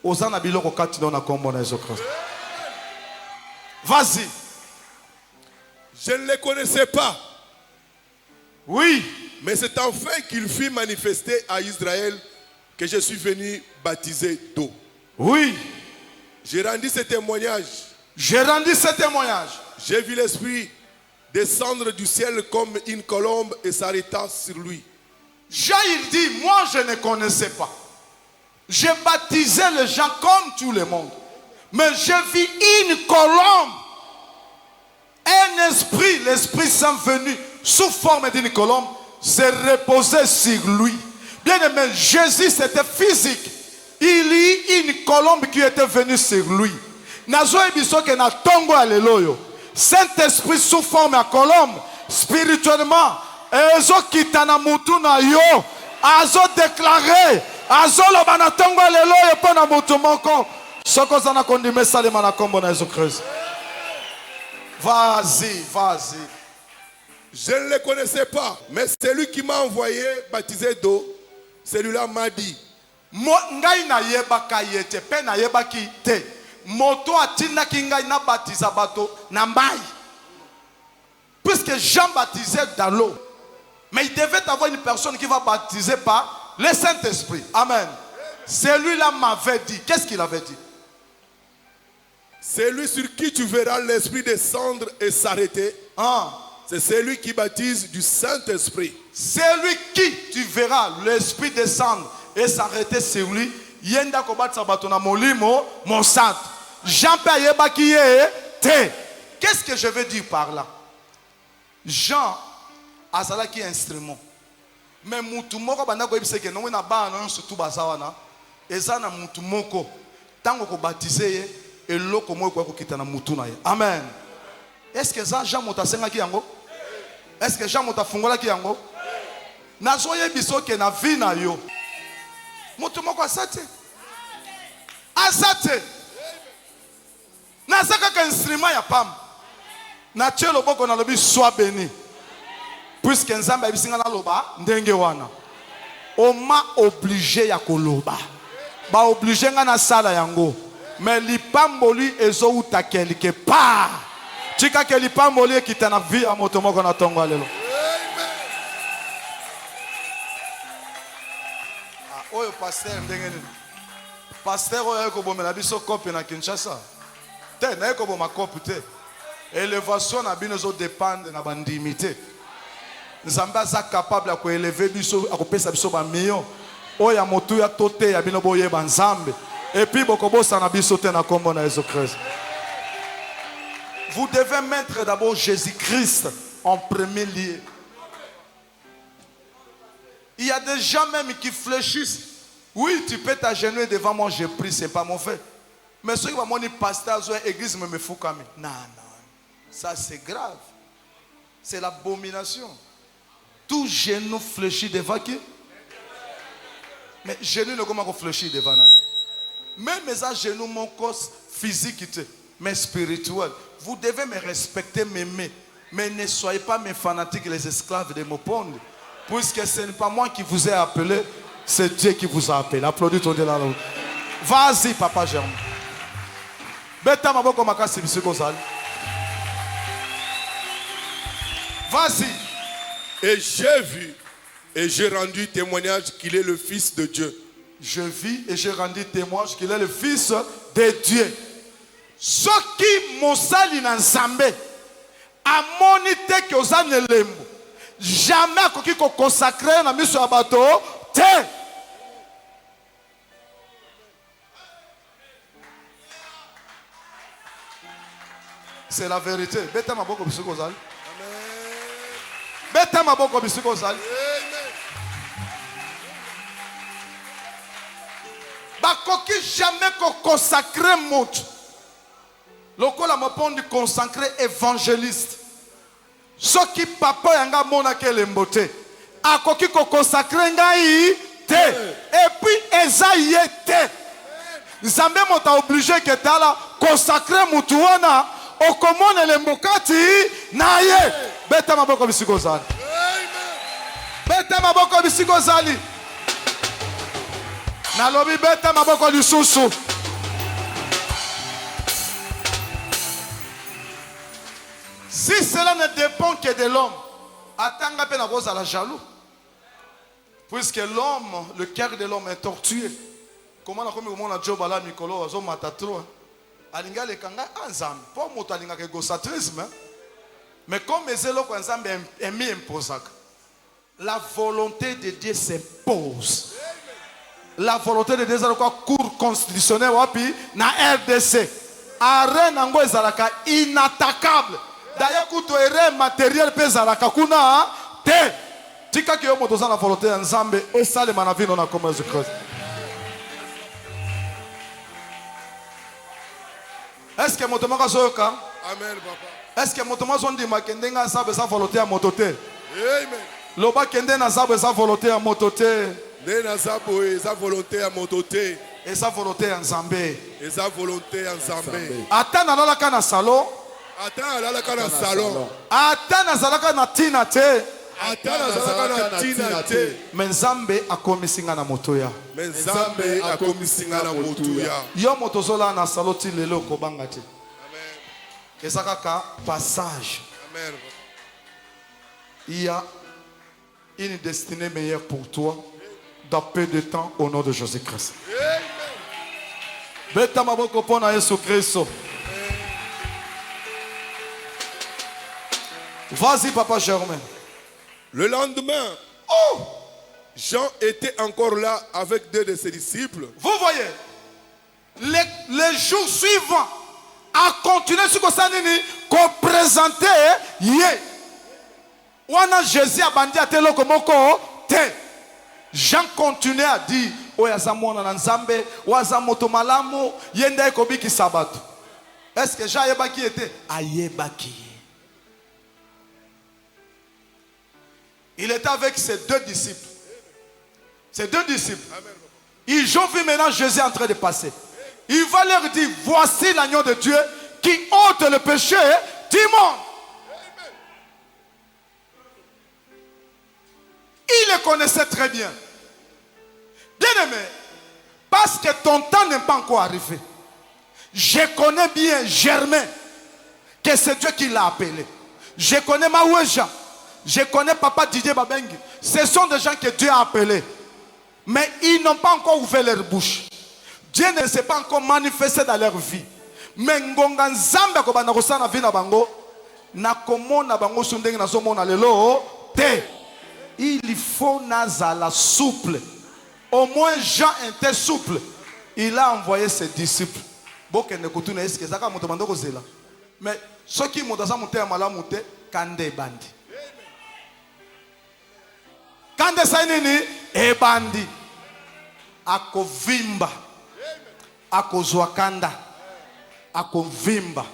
Osana biloko kati na kombo na Jésus Christ. Vas-y. Je ne les connaissais pas. Oui. Mais c'est enfin qu'il fit manifester à Israël que je suis venu baptiser d'eau. Oui. J'ai rendu ce témoignage. J'ai rendu ce témoignage. J'ai vu l'Esprit descendre du ciel comme une colombe et s'arrêta sur lui. Jean, il dit, moi je ne connaissais pas. J'ai baptisé les gens comme tout le monde. Mais j'ai vu une colombe. Un esprit, l'Esprit Saint venu sous forme d'une colombe, s'est reposé sur lui. Bien aimé, Jésus c'était physique. Il y a une colombe qui était venue sur lui. Saint-Esprit sous forme de colombe, spirituellement, Ezo kitana mutu na yo, azo déclaré, azo lobana tongo lelo yo pona mutu moko. Soko zana kondime salema na kombo na Jésus Christ. Vas-y, vas-y. Je ne le connaissais pas, mais celui qui m'a envoyé baptiser d'eau, celui-là m'a dit. Ngai na yebaka yete, pe na yebaki te. Moto atinda ki ngai na baptisa bato na mbai. Puisque Jean baptisait dans l'eau. Mais il devait avoir une personne qui va baptiser par le Saint-Esprit. Amen. Celui-là m'avait dit. Qu'est-ce qu'il avait dit? Celui sur qui tu verras l'Esprit descendre et s'arrêter, c'est celui qui baptise du Saint-Esprit. Celui qui tu verras l'Esprit descendre et s'arrêter sur lui. Yenda kobatsa batona molimo mon sant. Jean Payeba qui est te. Qu'est-ce que je veux dire par là? Jean azala ki instrument. Mais mutu moko banda ko ebise ke no na ba no surtout bazawana. Eza na mutu moko tango ko baptiser ye eloko moko ko kita na mutu na ye. Amen. Est-ce que Jean motasenga ki yango? Est-ce que Jean motafungola ki yango? Nazo ye biso ke na vie na yo. Mutu moko asate. Asate. Na saka ka instrument ya pam. Na chelo boko na lobi sois béni. Puisque nzamba bisinga na loba ndenge wana. On m'a obligé ya koloba. Ba obligé nga na sala yango. Mais lipamboli ezo uta quelque part. Tika ke lipamboli ekita na vie ya moto moko na tongo lelo. Oyo pasteur ndenge nini? Pasteur oyo ko bomela biso kopi na Kinshasa. Te na ko boma kopi te. Élévation na bino zo dépendre na bandimité. Nzambe aza capable ya ko élever biso akopesa biso ba million. Oya motu ya tote ya bino boye banzambe. Et puis bokobosa na biso te na kombo na Jésus Christ. Vous devez mettre d'abord Jésus-Christ en premier lieu. Il y a des gens même qui fléchissent. Oui, tu peux t'agenouiller devant moi, je prie, c'est pas mon fait. Mais ceux qui vont dire pasteur, l'église me fout comme non, non. Ça c'est grave. C'est l'abomination. Tout genou fléchit devant qui? Mais genou ne comment fléchir devant nous. Même mes genoux, mon corps physique, mais spirituel. Vous devez me respecter, m'aimer. Mais ne soyez pas mes fanatiques, les esclaves de mon pont. Puisque ce n'est pas moi qui vous ai appelé, c'est Dieu qui vous a appelé. Applaudissez ton Dieu là. Vas-y, papa Germain. Beta maboko makasi bisiko zali. Vas-y. Et j'ai vu et j'ai rendu témoignage qu'il est le Fils de Dieu. Je vis et j'ai rendu témoignage qu'il est le Fils de Dieu. Ce qui mosali na nzambe amoni te ke ozane lembo. Jamais akoki ko consacrer na miso ya bato te. C'est la vérité. Beta maboko bisiko zali. Beta maboko bisiko zali. Bakoki jamais ko consacrer moto. Lokola mopon du consacré évangéliste. Ce qui papa yanga mona ke lembote. Akoki ko consacrer ngai te. Et puis ezaïe te. Nzambe mota obligé que tala consacrer mutu wana okomone lembokati na ye. Beta maboko bisiko zali. Beta maboko bisiko zali. Nalobi beta maboko lisusu. Si cela ne dépend que de l'homme, attends peine à cause à la jaloux. Puisque l'homme, le cœur de l'homme est tortué. Comment on a comme on a Job à la Mikolo, Azo Matatro, Alinga le Kanga, Anzam, pas Motalinga que gosatrisme, mais comme les éloques ensemble est mis imposant. La volonté de Dieu s'impose. La volonté de Dieu est quoi cour constitutionnel wapi na RDC. Arrêt nango ezalaka inattaquable. D'ailleurs kuto ere matériel pezalaka kuna te. Tika ki yo moto za na volonté ya Nzambe esale manavino na comme Jésus-Christ. Est-ce que moto maka soyoka? Amen, papa. Est-ce que moto mazo ndima kende nga Nzambe sa volonté ya moto te? Amen. Loba kende na Nzambe sa volonté ya moto te. Nena zabo et sa volonté à mototé. Et sa volonté ya Nzambe. Et sa volonté à Nzambe. Ata na lalaka na salon. Attends, là, dans le salon. Ata na zalaka na tina te. Attends, là, dans tina te. Mais Nzambe akomisinga na moto ya. Mais Nzambe a commis singa na motuya. Yo moto zola na saloti lelo kobanga te. Amen. Ezakaka passage. Amen. Il y a une destinée meilleure pour toi dans peu de temps au nom de Jésus-Christ. Beta maboko pona Yesu Kristo. Vas-y papa Germain. Le lendemain, Jean était encore là avec deux de ses disciples. Vous voyez, les jours suivants, à continuer ce que ça dit, qu'on présentait, Wana Jésus a bandi à tel komoko te. Jean continuait à dire, Oyazamona Nanzambe, Oyazamoto malamu, yenda ekobiki sabato. Est-ce que Jean Ayebaki était? Ayebaki. Il était avec ses deux disciples. Ses deux disciples. Ils ont vu maintenant Jésus en train de passer. Il va leur dire, voici l'agneau de Dieu qui ôte le péché du monde. Il le connaissait très bien. Bien aimé, parce que ton temps n'est pas encore arrivé. Je connais bien Germain, que c'est Dieu qui l'a appelé. Je connais Maouéja. Je connais Papa Didier Babengi. Ce sont des gens que Dieu a appelés. Mais ils n'ont pas encore ouvert leur bouche. Dieu ne s'est pas encore manifesté dans leur vie. Mais ngonga nzambe ko bana kosana vie na bango na komona bango sundenge na somona lelo te. Il faut nazala souple. Au moins Jean était souple. Il a envoyé ses disciples. Bokende kutuna eske zaka moto bandoko zela. Mais ceux qui montent ça monter à malamuté kande bandi. Kande sainini e bandi. Akovimba. Akozwa kanda. Akovimba.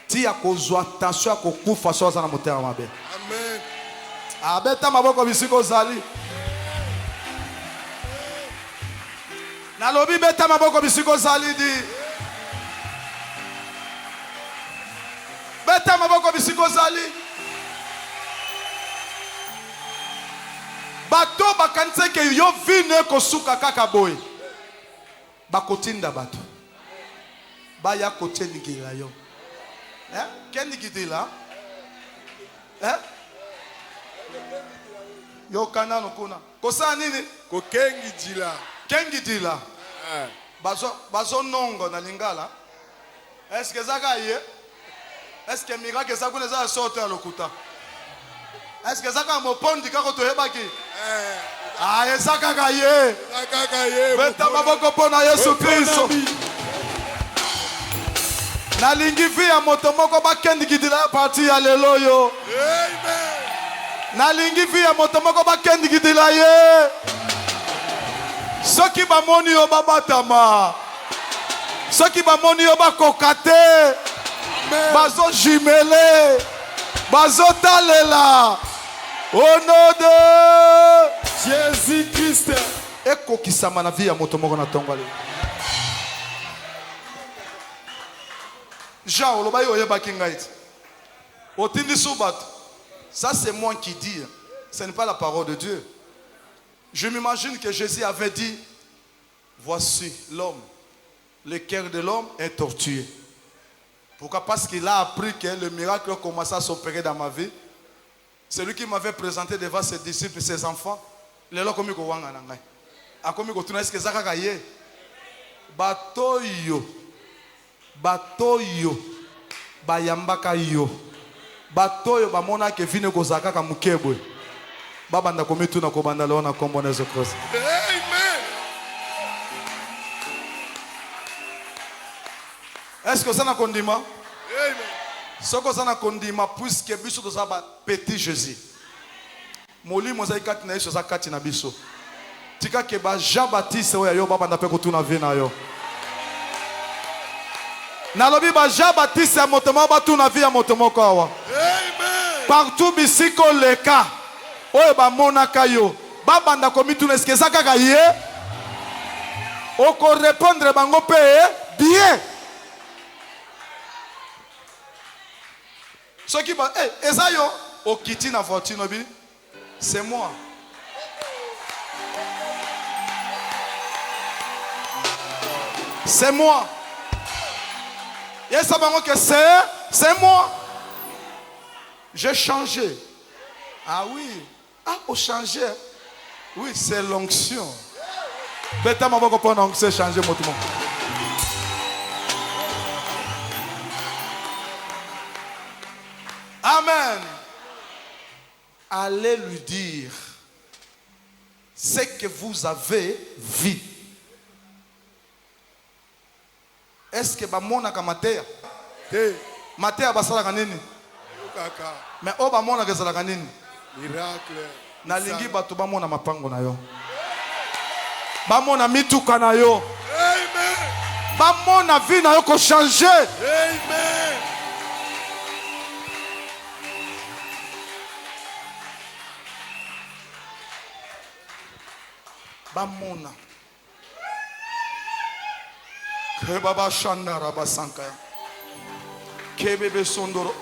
Ti akozwa tension akokufa so za na moter mabe. Amen. Abeta maboko bisiko zali. Na lobi beta maboko bisiko zali di. Beta maboko bisiko zali. Bato bakanise ke yo vine kosuka kaka boy. bakotinda bato baya kotenikila yo kenikitila yo kanano kuna kosala nini kokengidila kengidila bazo nongo na lingala est-ce que zaka ye est-ce que miracle ça kuna za sorte à lokuta est-ce que zaka mopondi kako toyebaki ezaka ka ye beta maboko pona Yesu Kristo nalingi vi ya moto moko bakendikidila parti ya lelo yo amen nalingi vi ya moto moko bakendikidila ye soki bamoni yo babatama soki bamoni yo bakokate bazo jumele bazo talela au nom de Jésus-Christ ekokisama na vie ya moto moko na tongo ale Jean oloba yo yebaki ngai otindi subato ça c'est moi qui dis ce n'est pas la parole de Dieu. Je m'imagine que Jésus avait dit voici l'homme le cœur de l'homme est tortueux. Pourquoi? Parce qu'il a appris que le miracle commençait à s'opérer dans ma vie. Celui qui m'avait présenté devant ses disciples et ses enfants, les gens comme wanga na ngai. Akomi ko tuna eske zakaka ye. Batoyo bayambaka yo. Batoyo bamona ke vine ko zakaka mukebwe. Babanda komi tuna ko banda lona kombo na Yesu Kristo. Amen. Est-ce que ça n'a condiment? Amen. Ce que ça n'a condiment, puisque biso to saba petit Jésus. Moli mozai kati na Yesu za kati na biso. Tika ke ba Jean Baptiste oya yo baba ndape ko tuna vie na yo. Na lobi ba Jean Baptiste ya motomo ba tuna vie ya motomo ko awa. Amen. Partout bisiko leka. Oyo ba monaka yo. Baba ndako mituna eske za kaka ye. Oko répondre bango pe bien. Ce qui va, Esayo, au kiti na voiture, c'est moi. C'est moi. Et ça va que c'est moi. J'ai changé. Ah oui. Ah, au changer. Oui, c'est l'onction. Bêta m'a pas compris l'onction, changer mon tout le monde. Amen. Allez lui dire ce que vous avez vu. Est-ce que bamona ka matea? Matea basala kanini? Mais o bamona ka sala kanini? Miracle. Na lingi batu bamona mapango na yo. Bamona mituka na yo. Amen. Bamona vie na yo ko changer. Amen. Bamona ke baba shandara basanka ke bebe sondoro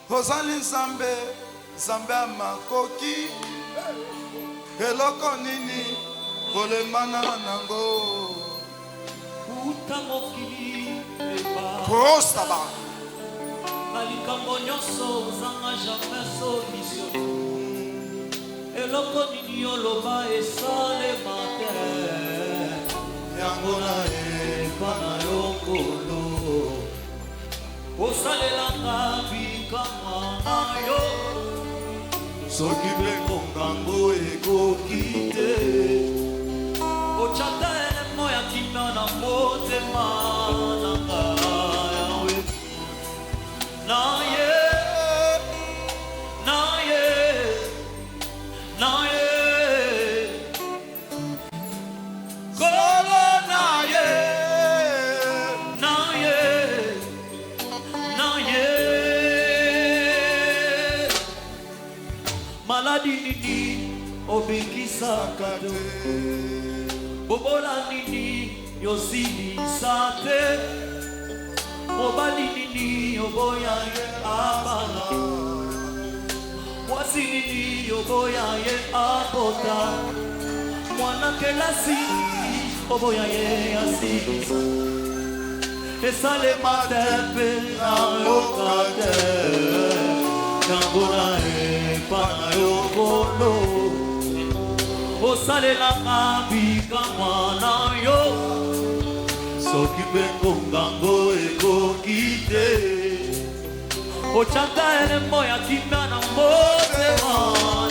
Ozali Nzambe Nzambe makoki eloko nini bolemana nango utamoki eba prostaba Alikambo nyonso zanga jamais solution. Eloko nini oloba esalema te. Yango na epa na yokolo. Osalelanga bikama ayo. Soki mpe kongambo ekoki te. Ochata elemo ya kimia na motema nanga. Maladi nini obikisaka te Bobola nini yosilisa te Mobali nini oboya abala mwasi nini oboya ye apota mwana kelasi oboya ye asilisa esalema te mpe na yoka te yango na epa na yokolo osalelaka bikamwa na yo soki mpe ngongango ekoki te ochanta elembo ya kimia na motema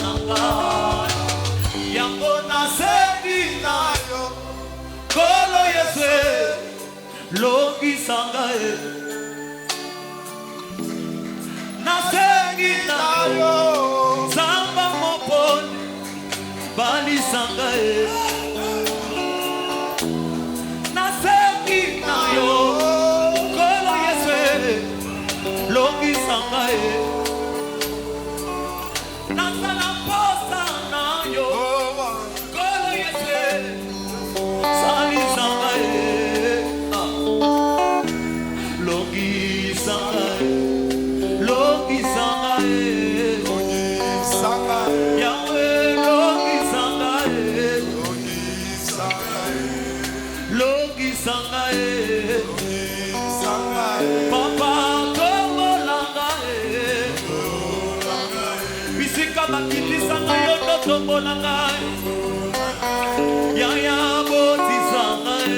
na ngai yango nasengi na yo kolo Yesu lokisa ngai nasengi na yo zamba moponi balisa ngai nasengi na yo kolo Yesu lokisa ngai nasala posa na yo kolo Yesu salisa ngai lokisa ngai lokisa ngai Yahweh lokisa ngai lokisa ngai Papa bakitisa ngai yo totombola ngai yaya botisa ngai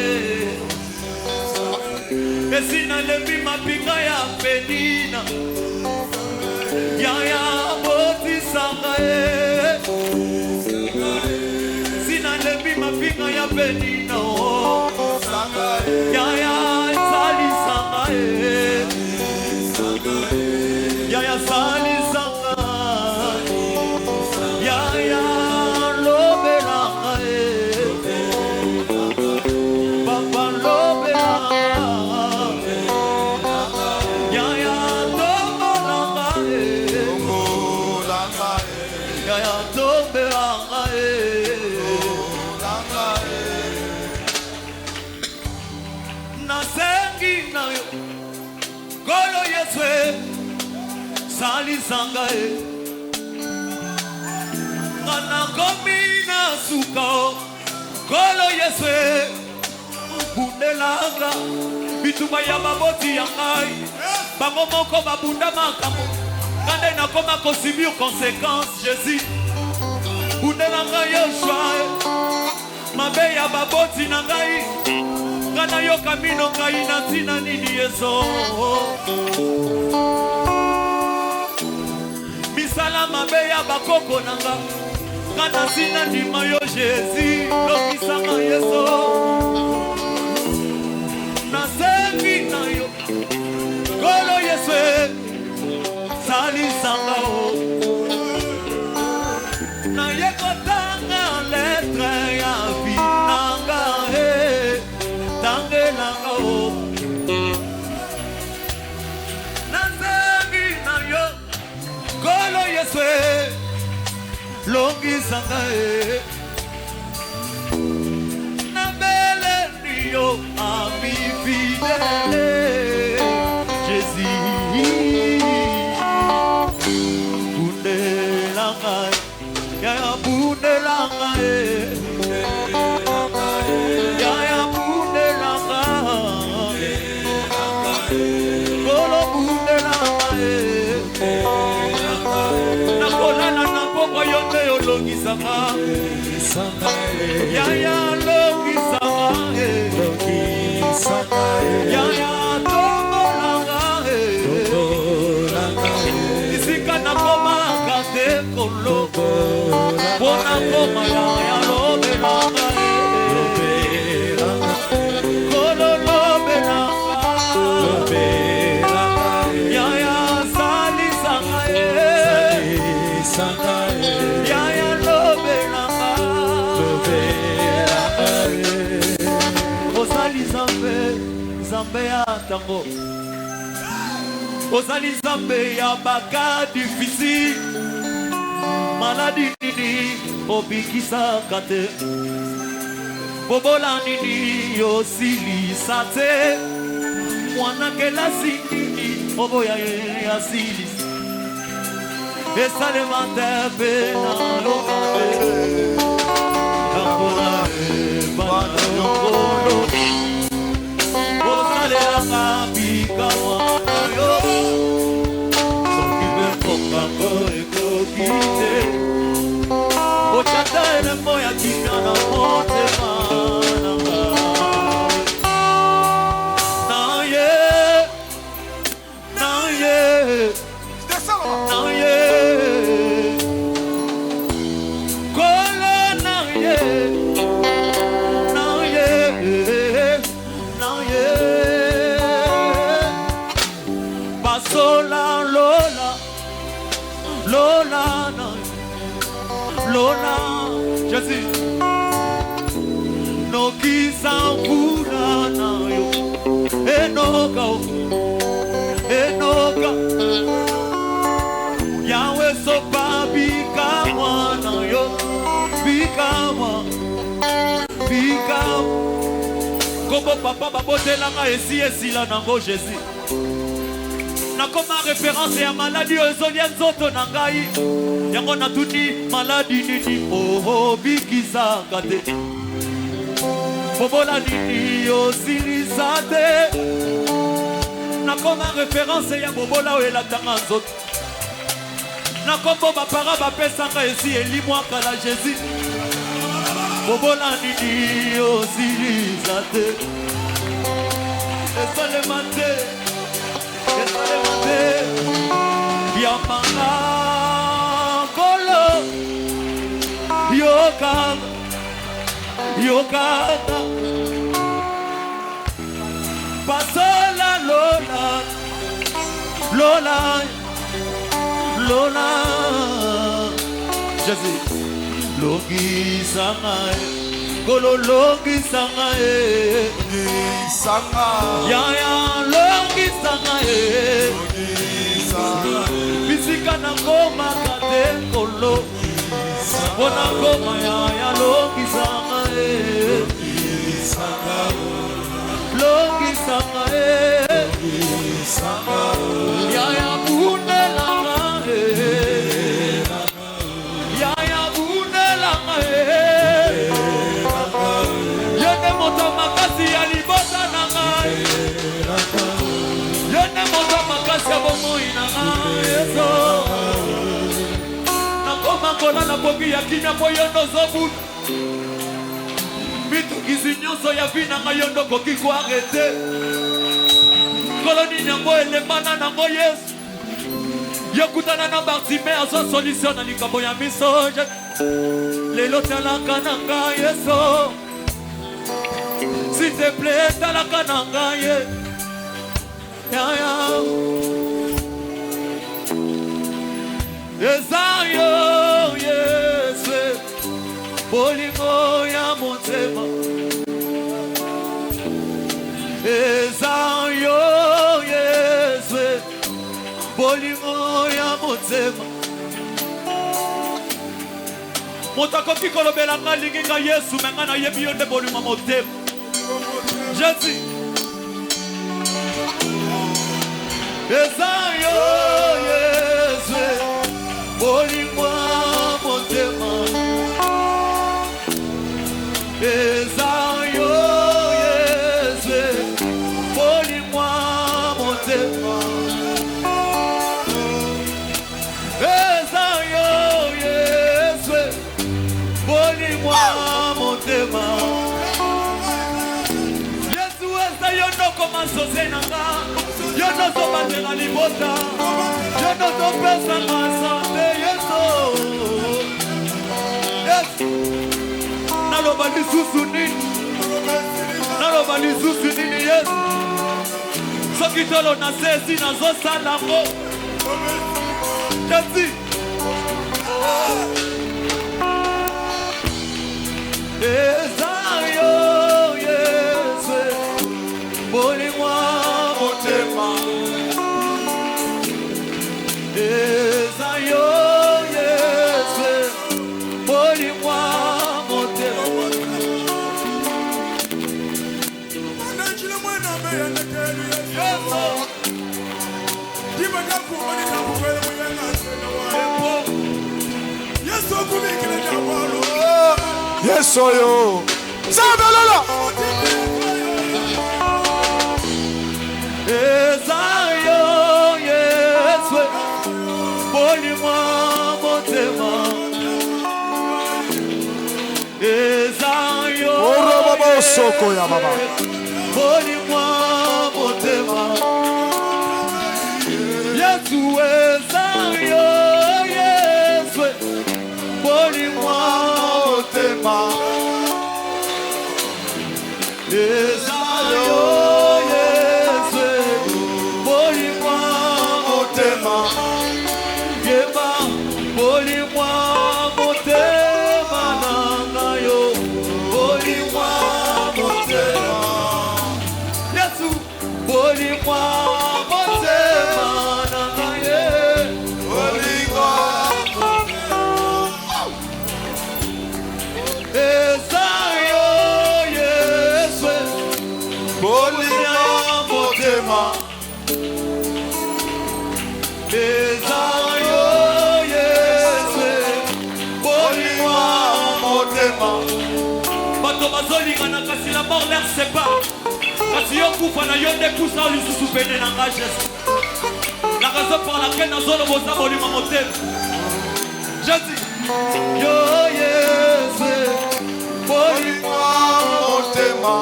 esina lebi mapinga ya penina yaya botisa ngai sina lebi mapinga ya penina yaya salisa ngai yaya salisa Salisanga ngana komina suka kolo Yesu bundelanga bituma ya baboti ya ngai bango moko babunda makambo kande na koma kosibir conséquence Jésus bundelanga Yoshua mabe ya baboti na ngai ngana yo kamino ngai na tina nini Yesu Salama beya bakoko nanga kana sina ndima yo Jésus lokisanga Yesu nasengi na yo kolo Yesu salisanga o na yekotanga lettre ya vinanga tangelanga o Kolo Yesu longisa ngai na bele niyo ami fidèle Jésus bundela ngai ya bundela ngai ya bundela ngai kolo bundela ngai Yote yologisanga Yaya logisanga Yaya tombolanga Isika na koma kate koloko Bona koma yaya lobelanga Kolo lobelanga Yaya salisanga Yaya lobelanga Osali Zambe ya tango Osali Zambe ya baka difficile Maladi nini obikisa kate Bobola nini yosili sate Mwana kelasi nini oboya ye asili Et ça les mante pena lokate. Yambola bana yongolo. Osale akabika wana yo. Sokibe kokako ekokite. Ochata ene moya kikana mote mana. Now yeah. Now yeah. Kolo now yeah. Now yeah. Now yeah. Basola Lola. Lola now. Lola. Jesse. No kisampura now yo. Enoka. Enoka. Yahweh so bika wana yo. Bika. Comme papa babote langa esi la nango Jésus. Na comme référence ya maladie ozolien zoto nangai. Yango na tuti maladie nini oh bikisa kate. Bobola nini osilisate. Na comme référence ya bobola o elatanga zoto. Na kombo bapara bapesanga esi elimwaka la Jésus. Bobola nini osilisate. Esalemate. Yamanga kolo Yokana Pasola Lola Jésus Logi Sangae Kolo Logi Sangae Ya Logi Sangae Bisika na koma kate kolo Bona koma ya Logi Sangae Logi Sangae Ya bune langa Ya bune langa Yene moto makasi ya libota nanga Yene moto makasi ya bomoi nanga Yeso Nakoma kola na bogi ya kinya po yondo zobu Bitu kisi nyonso ya vina nga yondo koki kwa arete Koloni nyango elemana nango Yesu Yokutana na Bartime aso solution na likambo ya misoje Lelo talaka nanga Yeso S'il te plaît talaka nanga ye Ya Ezayo Yesu Bolingo ya motema Ezayo Yesu Bolingo ya motema Motako pikolo belanga linginga Yesu menga na yebi yonde bolingo motema Jésus Ezayo Yesu Bolingo motema Ezayo Yesu Bolingo motema Ezayo Yesu Bolingo motema Yesu ezayo noko masose nanga Yono so batera libota Yono so pesa masante Yesu Yes Naloba lisusu nini Naloba lisusu nini Yesu Soki tolo na sesi na zo salango Yesu Ezayo Yesu Bolimwa motema Ezayo Yesu Bolimwa motema Yes, so yo. Sabalola. Ezayo, yes, boli mwa motema. Ezayo, Orobobo soko ya baba. boli mwa motema. Yesu ezayo, yes, boli mwa motema. Ezayo, yes, boli mwa motema. Yeba, boli mwa motema nanga yo. Boli mwa motema. Yesu, boli mwa motema nanga ye. Boli mwa motema. Ezayo, yes, boli mwa motema. Ezayo, yes, boli mwa motema. Bato bazolingana kasi la mort leur sépare. Kasi yo kufa na yo nde kusa lisusu pene na nga Jésus. La raison par laquelle nazoloboza boli mwa motema. Je dis, yo yes, boli mwa motema.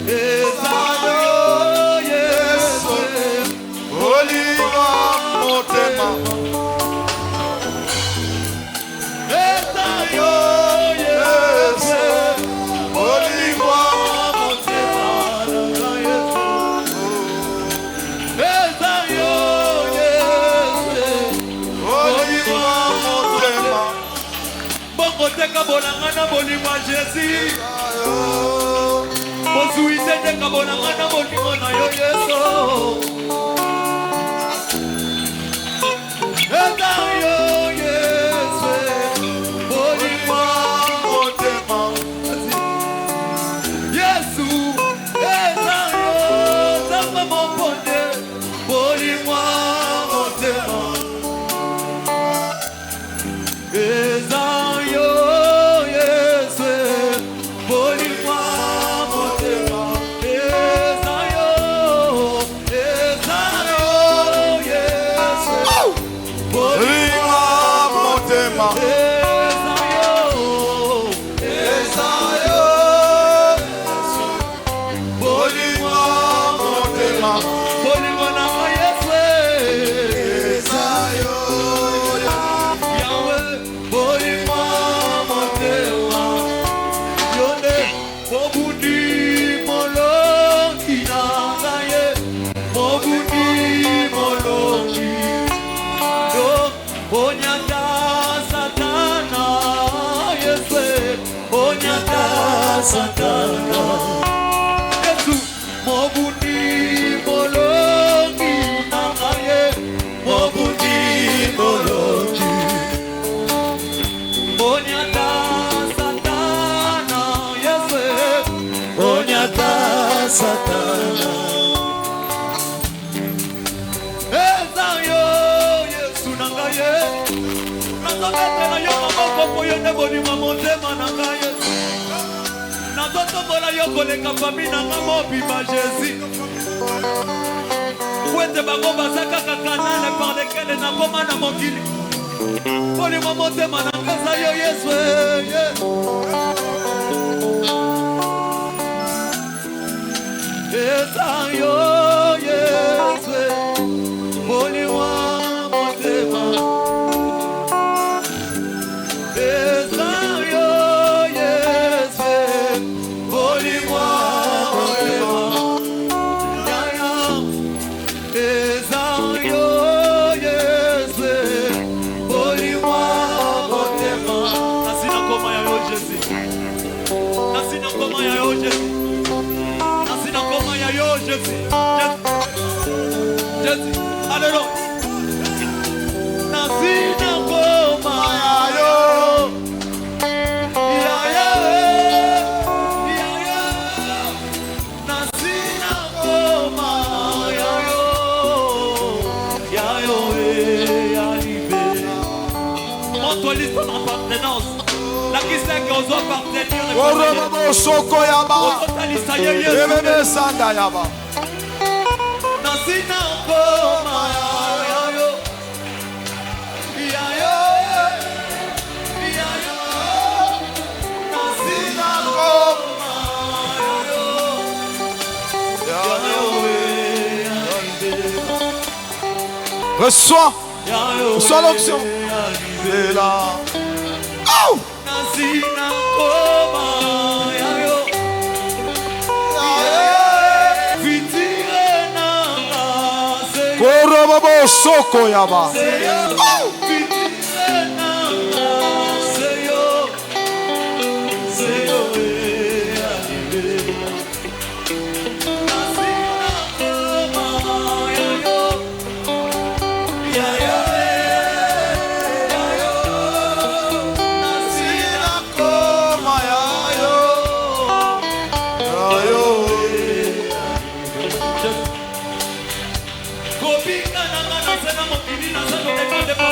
Ezayo, yes, boli mwa motema. Ezayo, yes, boli mwa motema. Ezayo, yes, boli mwa motema. Bongo teka bolangana boli mwa Jésus. Bozuite teka bolangana boli mwa na yo Yesu. Ezayo, yes, boli mwa motema. Yesu, ezayo, zamba moponde, boli mwa motema. Ezayo, yes, boli mwa motema. Ezayo, ezayo, yes, boli mwa motema. Ezayo, ezayo, boli mwa motema. Boli mwa na Yesu. Ezayo, Yahweh, boli mwa motema. Yonde, mobundi molongi na ngaye. Mobundi molongi. Yo, onyata satana. Yesu, onyata satana. Yesu, mobundi molongi na ngaye. Mobundi molongi. Onyata satana, Yesu, onyata satana. Ezayo, Yesu nangaye. Nazobetela yo maboko po yo nde boli mwa motema nangaye. Nazotombola yo koleka fami nanga mobimba Jésus. Kwete bango baza kaka kanale par lesquels nakoma na mokili. Boli mwa motema nanga eza yo Yesu. Ezayo, Yesu, boli mwa motema. Ezayo, Yesu, boli mwa motema. Yaya, ezayo, Yesu, boli mwa motema. Nasina koma ya yo Jésus. Nasina koma ya yo Jésus. Nasina koma ya yo Jésus. Jésus. Alléluia. Nasina koma ya yo. Ya ya. Ya ya. Nasina koma ya visualise ton appartenance. La qui sait qu'on doit appartenir. Korobobo soko yaba. Ototalisa ye Yesu. Ebebe sanda yaba. Nasina ngoma yayo. Yayo. Yayo. Nasina ngoma yayo. Reçois l'onction. C'est là. Oh! Nasina ngoma yayo. Korobobo soko yaba.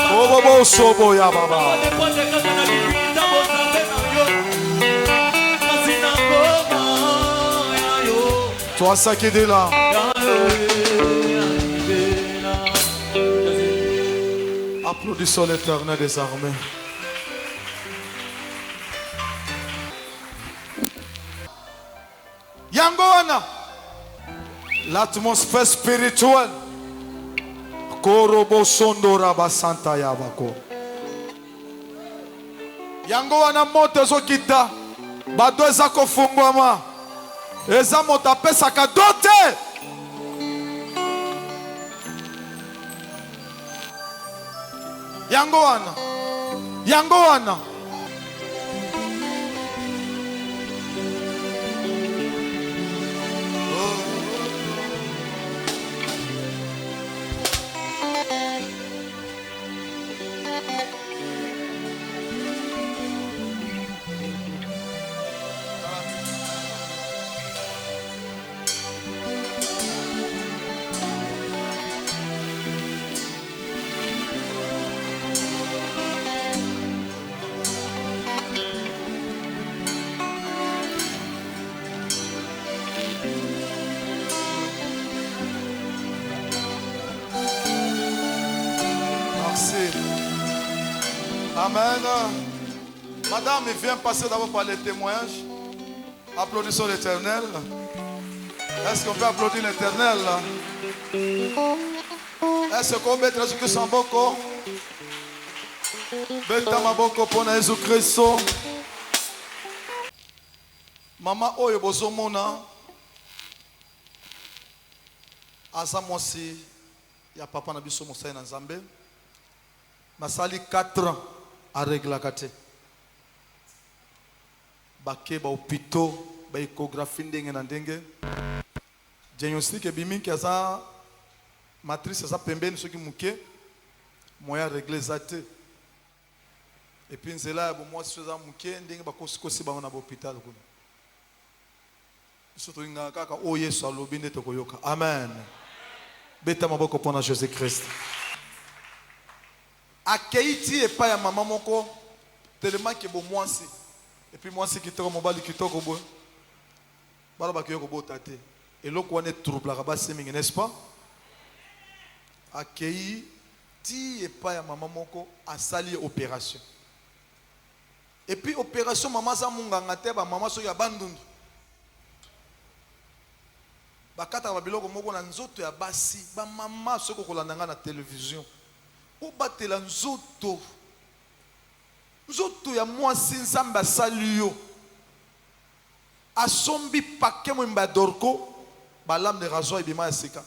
Korobobo sobo yaba. Toi, ça qui est là. Applaudissons l'Éternel des armées. Yangoana. L'atmosphère spirituelle. Korobo sondo raba santa yabako. Yangoana moto ezokita. Bado eza kofungwama. Eza moto apesaka dote. Yangoana. Yangoana. Amen. Madame, il vient passer d'abord par les témoignages. Applaudissons l'Éternel. Est-ce qu'on peut applaudir l'Éternel? Est-ce qu'on peut mettre Jésus en boko? Beta maboko pour Jésus Christ. Maman oyo bozomona aza mwasi ya papa na biso mosai na Nzambe. Nasali 4 ans à régler la Bake ba hôpitaux, ba échographie ndenge na ndenge. Diagnostic ebimiki aza matrice aza pembeni soki muke moya régler zate. Et puis nzela bo moi soza muke ndenge bakosikosi bango na hôpital kuna. Surtout nga kaka o Yesu alobi nde tokoyoka. Amen. Beta maboko pona Jésus Christ. Akeiti et pas ya maman moko tellement que bon mwasi et puis mwasi kitoko mobali kitoko bo bala ba kiyoko bo tate et loko wane trouble la ba semingi n'est-ce pas? Akeiti et pas ya maman moko a sali opération et puis opération maman za munganga te ba maman so ya bandundu bakata ba biloko moko na nzoto ya basi ba mama soko kolandanga na télévision. Ou batela nzoto ya mwasi Nzambe asali yo asombi pake mwemba dorko balame de rasoir ebima ya sika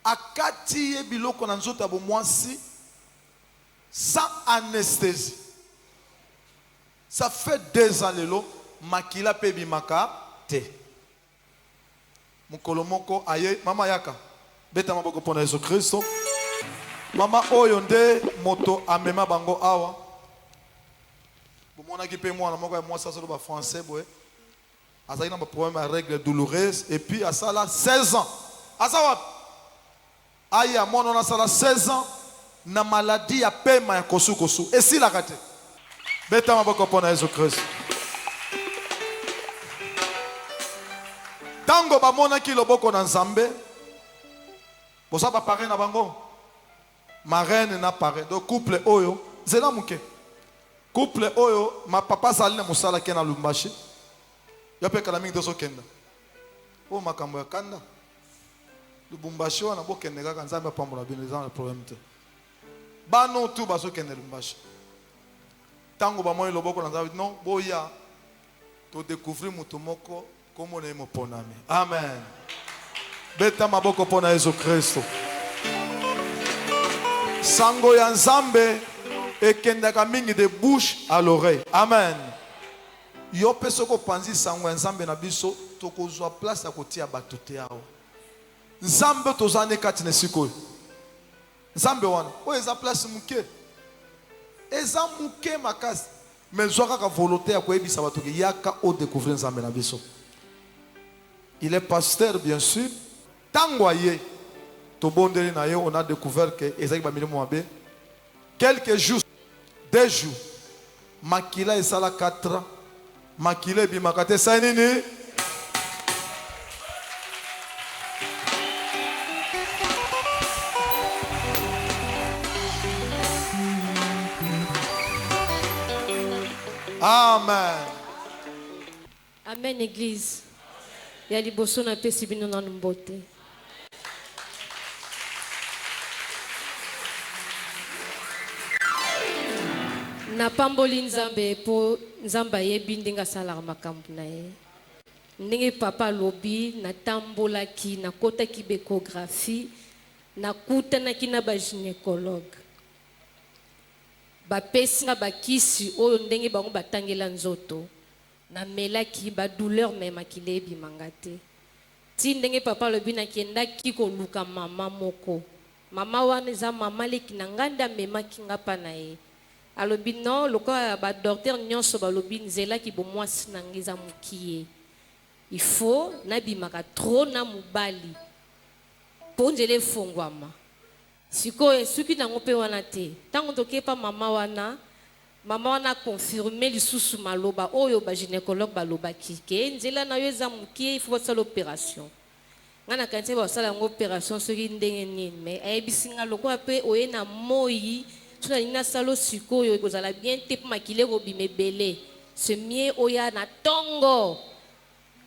akati ye biloko na nzoto ya bomwasi sans anesthésie. Ça fait 2 ans lelo makila pe bimaka te mukolo moko aye mama yaka beta maboko pona Yesu Kristo. Mama oyo nde moto amema bango awa. Bomona ki pe mwana moko ya mwasi solo ba français boy. Azali na ba problème à règles douloureuses et puis à ça là 16 ans. Asa wap. Aya mono na sala 16 ans na maladie ya pema ya kosu kosu. Esilaka te. Beta maboko pona Yesu Kristo. Tango bamonaki loboko na Nzambe, bosa ba parrain na bango. Marraine na parrain. Donc couple oyo, zela muke. Couple oyo, ma papa saline musala ke na Lumbashi. Ya pe kala mingi doso kenda. O makambo ya kanda. Lubumbashi wana bo kende kaka Nzambe pambola bino za na problème te. Bano tu baso kende Lumbashi. Tango ba moyi loboko na Nzambe non, boya to découvrir mutu moko komo na moponami. Amen. Beta maboko pona Yesu Kristo. Sango ya Nzambe ekendaka mingi de bouche à l'oreille. Amen. Yo peso ko panzi sango ya Nzambe na biso to kozwa place ya kotia bato te awa. Nzambe tozane kati na sikoyo. Nzambe wana o eza place muke. Eza muke makasi. Mais zwaka ka volonté ya koyebisa bato ke yaka o découvrir Nzambe na biso. Il est pasteur bien sûr. Tango aye to bondeli na yo on a découvert que ezaki ba milimo mabe. Quelques jours, 2 jours. Makila esala 4 ans. Makila bimakate sa nini? Amen. Amen, Église. Il y a des bossons à paix si bien dans une beauté. Na pamboli Nzambe po Nzamba yebi ndinga sala makambo na ye. Ndenge papa lobi na tambola ki na kota ki bekographie na kuta na kina ba gynécologue. Ba pesi nga bakisi oyo ndenge bango batangela nzoto. Na melaki ba douleur mema kilebi mangate. Ti ndenge papa lobi na kienda kiko luka mama moko. Mama wana za mama leki na nganda mema kinga pa na ye. Alobi non loko ba docteur nyonso ba lobi nzela ki bo mwasi na ngiza mukie. Il faut na bimaka trop na mubali. Ponjele fongwama. Siko suki na ngope wana te. Tango tokepa mama wana confirmer lisusu maloba oyo ba gynécologue ba loba kike nzela na yo eza mukie il faut faire l'opération. Ngana kanti ba sala ngopération soki ndenge nini mais ayebisinga loko ape oye na moyi. Tu as une salo siko yo kozala bien te pour makile robime belé ce mieux oya na tongo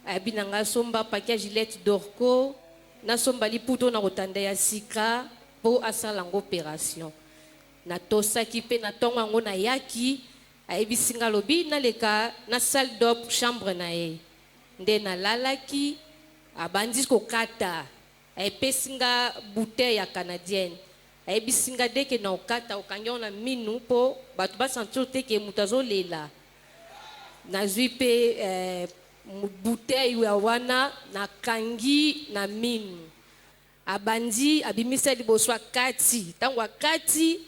abinanga somba paquet Gillette Dorco na somba liputo na rotanda ya sika pour asala opération na tosaki pe na tongo ngo na yaki ayebisinga lobi na leka na salle d'op chambre na ye nde na lalaki abandi ko kata ayepesinga bouteille ya canadienne. Ayebisinga deke na okata okanyo na minu po batu ba sentir te ke mutazo lela na zuipe bouteille ya wana na kangi na minu abandi abimisa liboso kati tango kati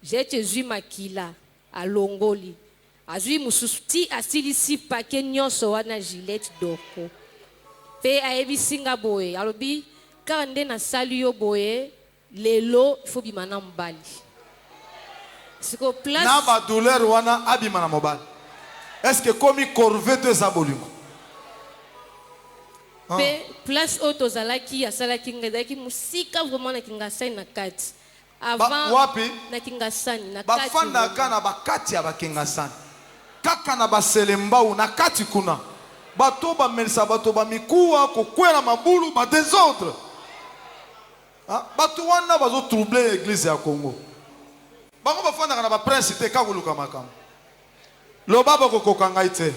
jete zui makila alongoli azui mususti asilisi pake nyonso wana Gillette Dorco pe ayebisinga boye alobi kande na sali yo boye lelo il faut bimana mbali. Siko place na ba douleur wana abimana mobali. Est-ce que comme corvée de zabolimo? Pe place auto zalaki asalaki ngedaki musika vraiment na kingasani na kati. Avant wapi na kingasani na ba kati. fanda kana bakati ya bakingasani. Kaka na baselemba na kati kuna. Bato ba melisa bato ba mikuwa kokwela mabulu ba désordre. Batu wana bazo troubler l'église ya Congo. Bango bafanda kana ba prince te kakuluka makam. Loba boko kokangai te.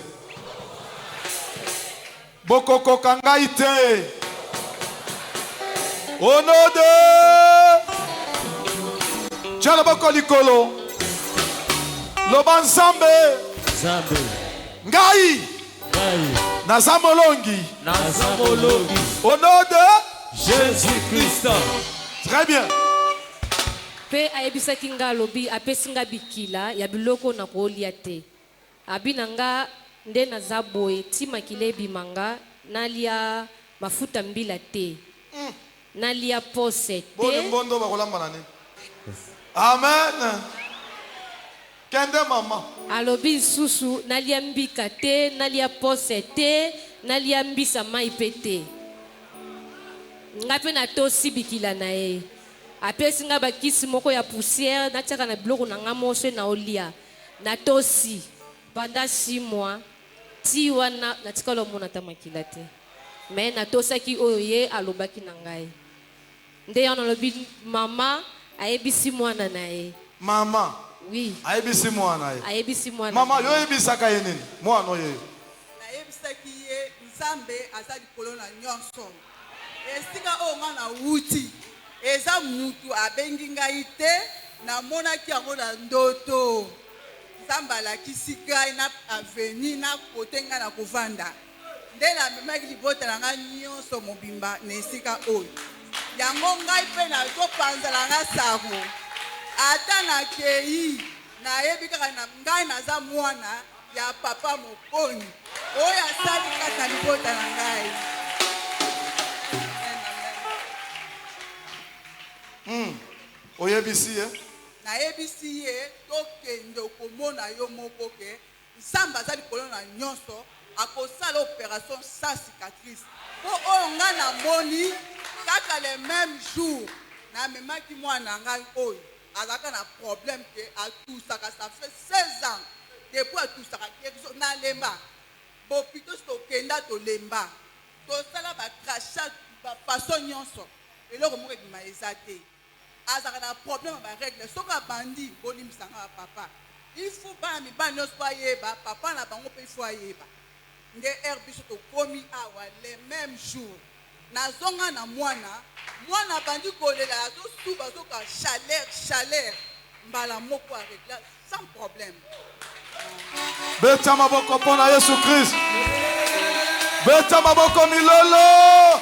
Boko kokangai te. Au nom de Tchala boko likolo. Loba Nzambe. Nzambe. Ngai. Nazamolongi. Au nom de Jésus-Christ. Très bien. Pe ayebisa kinga lobi apesinga bikila ya biloko na kolia te. Abinanga nde na zaboye tima kilebi manga nalia mafuta mbila te. Nalia pose te. Boni mbondo bakolamba nani? Amen. Kende mama. alobi lisusu nalia mbika te nalia pose te nalia mbisa mai pe te nga mpe natosi bikila na ye apesi nga bakisi moko ya poussière natiaka na biloko na nga moso na olia natosi pendant 6 mois ti wana natikala omona ata makila te me natosaki oyo ye alobaki na ngai nde wana alobi mama ayebisi mwana na ye Mama. oui Ayebisi mwana ye. ayebisi mwana Mama, na yo ye. yebisaka ye nini? Mwana oyo. nayebisaki ye nzambe aza likolo na nyonso esika oyo nga na wuti eza mutu abengi ngai te namonaki yango na ndoto nzambe alakisi ngai na aveni na kote ngai na kovanda nde namemaki libota na ngai nyonso mobimba na esika oyo yango ngai mpe nazopanzala nga sango ata nakei nayebi kaka na ngai naza mwana ya papa moponi oyo asali kati na libota na ngai. Oyebisi ye. nayebisi ye tokende okomona yo moko ke nzambe aza likolo na nyonso akosala opération sans cicatrice mpo oyo ngai namoni kaka le même jour namemaki mwana na ngai oyo azalaka na problème ke atusaka ça fait 16 ans depuis atusaka kekiso nalemba bopito so tokenda tolemba tosala bakrachat bafaçon nyonso eloko moko ebima eza te azalaka na problème ya baregle soki abandi bolimbisanga ya papa il faut bana mibali nyonso po ayeba papa na bango mpe il faut ayeba nde aire biso tokomi awa le même jour nazonga na mwana abandi kolela azosuba azoka chaleur mbala moko aregla sans problème. Beta maboko pona Yesu Christ. Beta maboko milolo.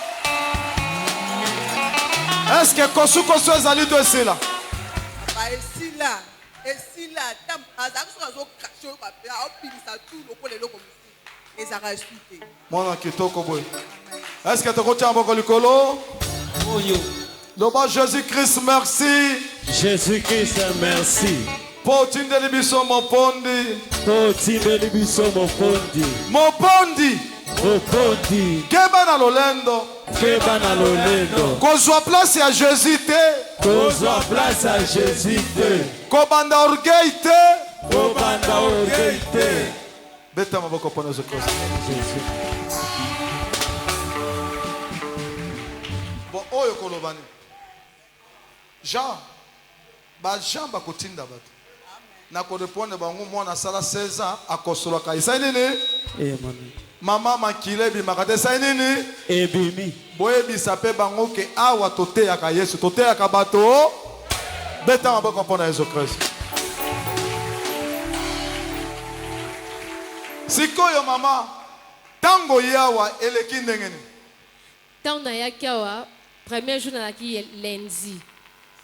Est-ce que kosuko so ezali to esila? Ba esila tam azakso azokacho ba opimisa tout lokola eloko misi ezaka esute. Mwana kitoko boy. Est-ce que tokotia maboko likolo? Oyo. Loba Jésus-Christ merci. Jésus-Christ, merci. Potindeli biso mopondi. Potindeli biso mopondi. Mopondi. Mopondi. Keba na lolendo. Keba na lolendo. Kozwa place ya Jésus te. Kozwa place à Jésus te. Kobanda orgueil te. Kobanda orgueil te. Beta maboko pona Yesu Christ. Jésus. Bon oyo kolobani. Jean Jean bakotinda bato. Na korepondre bango mwana sala 16 ans akosolaka. Isa nini? Mama makile bimaka te sa nini? Ebimi. Boyebisa pe bango ke awa toteyaka Yesu, toteyaka bato. Beta maboko pona Yesu Christ. Sikoyo mama, tango yawa eleki ndenge nini? ntango nayaki awa premier jour nalaki lundi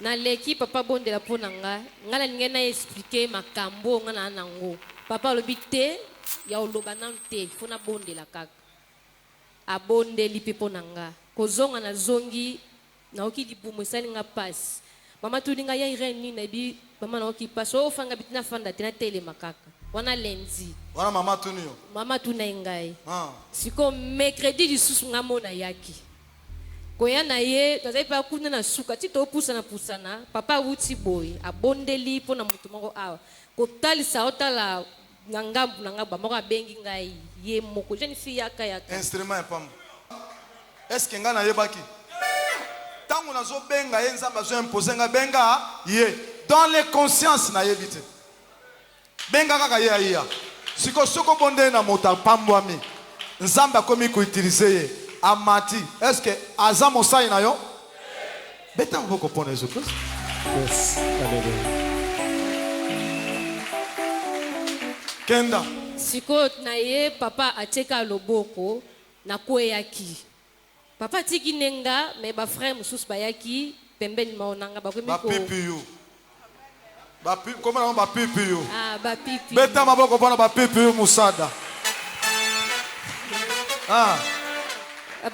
naleki papa bondela mpo na nga ngai nalingi naexplike makambo nga na nango papa alobi te ya oloba nanu te fo nabondela kaka abondeli mpe mpo na nga kozonga nazongi naoki libumu esali nga mpasi mama tuni ngai ya irene nini nayebi mama naoki mpasi oyo ofanga biti nafanda te natelema kaka wana lundi Wana mama tuni yo. mama tuna ye ngai Siko mercredi lisusu nga mona yaki koya na ye tozali mpe akuna na suka ti topusana papa awuti boye abondeli mpo na moto moko awa kotalisa otala na ngambu na ngambu moko abengi ngai ye moko jeune fille yaka instrument epamba. Est-ce que nga na yebaki? Tango nazo benga ye nzamba zo impose nga benga ye. Dans les consciences na yebite. Benga kaka ye aya. Siko soko bonde na mota pambwami. Nzamba komi ko utiliser ye. Amati. Est-ce que aza mosai na yo? Beta mboko pona Yesu Christ. Yes. Hallelujah. Kenda. siko na ye papa atieka loboko na kweyaki papa atiki nenga me bafrère mosusu bayaki pembeni maonanga bakomi Bapipi yo. Bapipi, comment on bapipi yo? bapipi Beta maboko pona bapipi yo musada.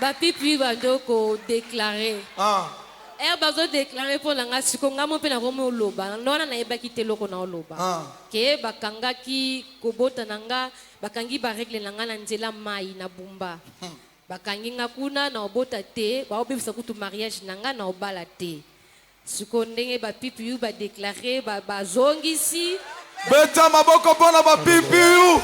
bapipi bando kodeklare bazo déclarer pour nanga siko ngamo pe na komo loba ndona na yeba kiteloko na loba ke bakangaki kobota nanga bakangi ba règle nanga na nzela mai na bumba bakangi nga kuna na obota te ba obebisa kutu mariage nanga na obala te siko ndenge ba pipi yu ba déclarer ba bazongisi beta maboko pona ba pipi yu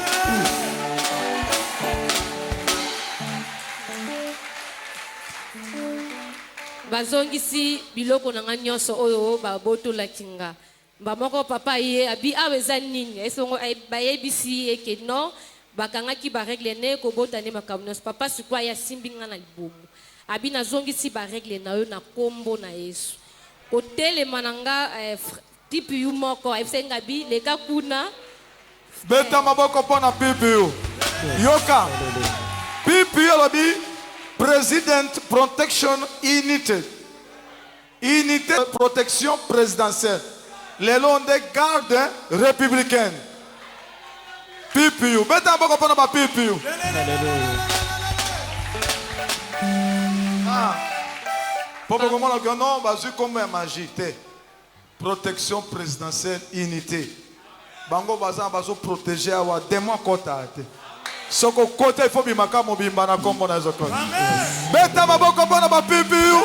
bazongisi biloko nanga nyonso oyo babotola kinga mbamoko papa ye abi aweza nini esongo bayebisi eke non bakangaki baregle ne kobota ne makambo nyonso papa sikwa ya simbinga na libumu abi nazongisi baregle na yo na kombo na yesu kotelema nanga tipi yu moko esenga bi leka kuna beta maboko pona pipi yu yoka pipi yu lobi President Protection Unité. Unité de protection présidentielle. Les lois des gardes républicaines. PPU. Beta boko pona ba PPU. Popo comment la non, bazu comme magie. Protection présidentielle unité. Bango baza bazo protéger awa démon kota te. Soko côté il faut bimaka mobimba na kombo na zoko. Beta maboko pona ba PPU.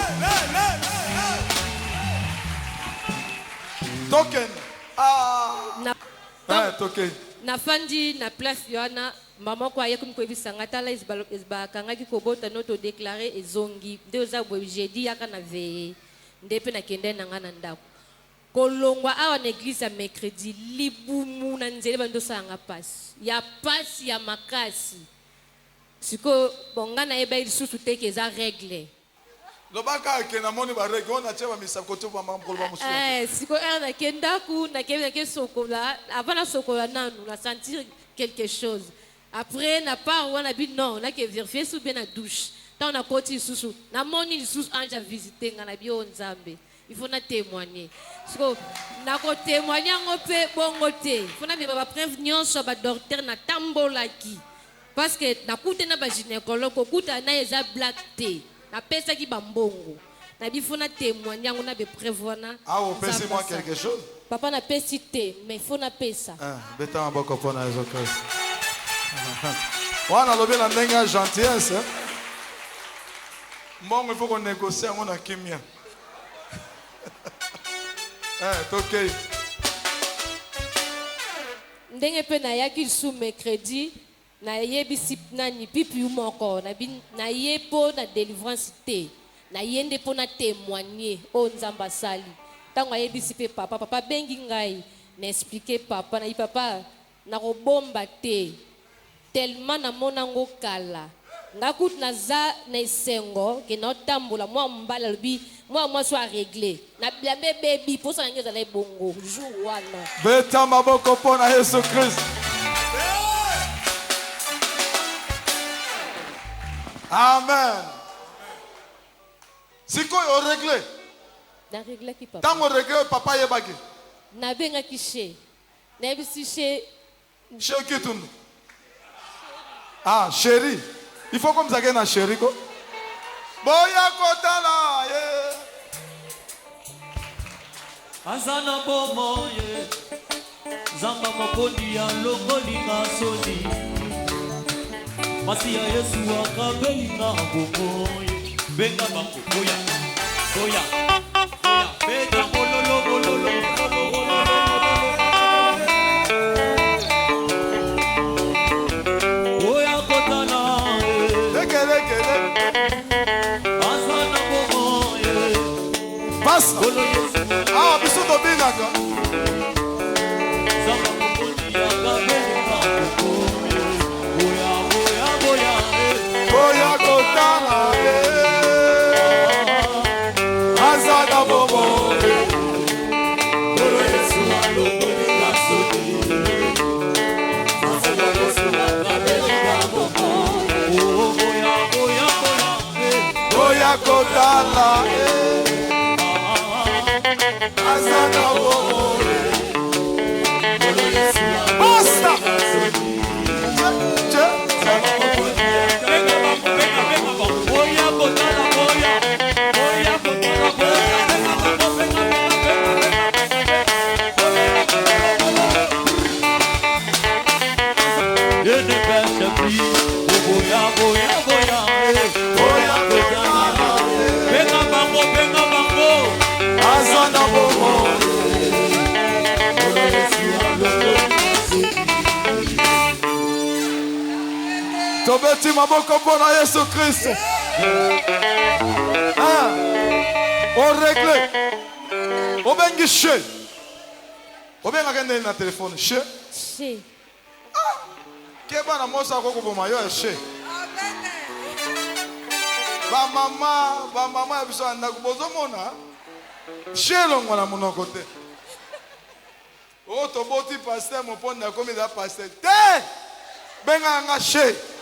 Token. Token. Na fandi na place yana maman kwa yekum ko bisanga tala isba kangaki kobota noto déclarer ezongi ndeoza bo jeudi yaka na veille ndepe na kende nanga na ndako kolongwa awa na église ya mercredi libumu na nzele bando sanga passe ya makasi siko bonga na eba lisusu te ke za règle lobaka ke na moni ba règle on a tsheba misa koto ba mamkolo ba musu siko na kendaku na ke sokola avant na sokola nanu na sentir quelque chose après na part on a dit non na ke vérifier sous bien na douche tant on a côté sous na moni sous anja visiter ngana bio nzambe il faut na témoigner siko na ko témoigner ngope bongo te il faut na ba prévenir so ba docteur na tambolaki parce que na kuta na ba gynécologue ko kuta na eza black te na pesa ki bambongo na bi faut na témoigner ngona be prévoir na pesi moi quelque chose papa na pesi te mais il faut na pesa beta maboko pona ezoka wana lobi na ndenga gentillesse mbongo il faut qu'on négocie on a kimia toke ndenge pe na yaki sous mercredi na yebisi nani pipi moko na ye po na délivrance te na yende po na témoigner o nzamba sali tango yebisi pe papa bengi ngai na expliquer papa na papa na ko bomba te tellement na monango kala ngakut na za na isengo ke na tambola moi mbala lobi moi soit réglé na biambe baby pour ça ngeza na bongo jour wana beta maboko pona Yesu Christ. Amen. Siko yo réglé. Na réglé ki papa. Tango réglé papa yebaki. Na benga kishe. Na bisi she. She kitundu. Chérie. Il faut comme ça que na chérie ko. Boya kotala ye. Azana bomo ye. Zamba mokoni ya lokolinga soni. Masia Yesu akabelinga bomo ye. Benga bango boya. Boya. Boya. Benga bololo. Boya kotana. Azana bomo ye. Passe. Biso to binaka. Zamba mokoni ya akabelinga bomo ye. Boya. Boya kotana ye. Azana bobo ye. Bolo Yesu alokolinga soni. Azana Yesu akabelinga bomo ye. Boya. Boya kotana ye. Azana bobo ye. Bolo Yesu Basta. Boya kotala boya. Tobeti maboko mpona Yesu Christ. Ah. On règle. On bengi che. On benga kende na téléphone che. Che. Keba na mosa ko boma yo che. Amen. Ba mama ya biso anda kubozo mona. Che longo na monoko te. O to boti pasteur mo ponda komi da pasteur. Te! Benga nga che.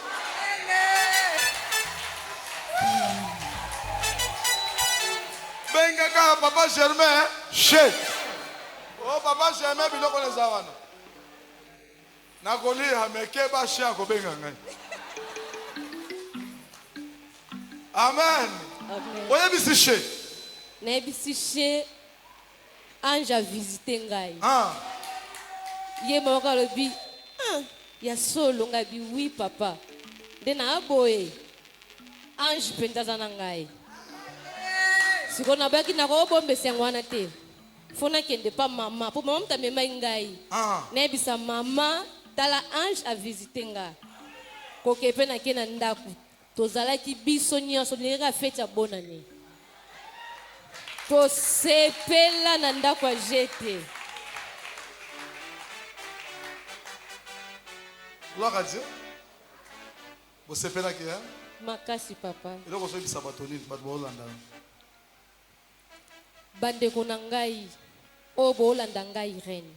Benga ka papa Germain che. Oh papa Germain biloko les awana. Na koli ha meke ba che ko benga ngai. Amen. Amen. Oye bisi che. Nebisi che ange a visité ngai. Ah. Ye moko alobi ya solo ngai bi oui papa. De na boye ange mpenza aza na ngai. Siko nabaki na kobombesa yango wana te. Fona kende pa mama po mama mutamemai ngai. Nebisa mama tala ange a visité ngai. Koke pe na ke na ndako. Tozalaki biso nyonso nileka fete ya bonane. Tosepela na ndako ya jete. Gloire à Dieu. Vous savez là qui est? Makasi papa. Et donc on se dit sabatoni, pas de bolanda. Bandeko na ngai o bolanda ngai reine.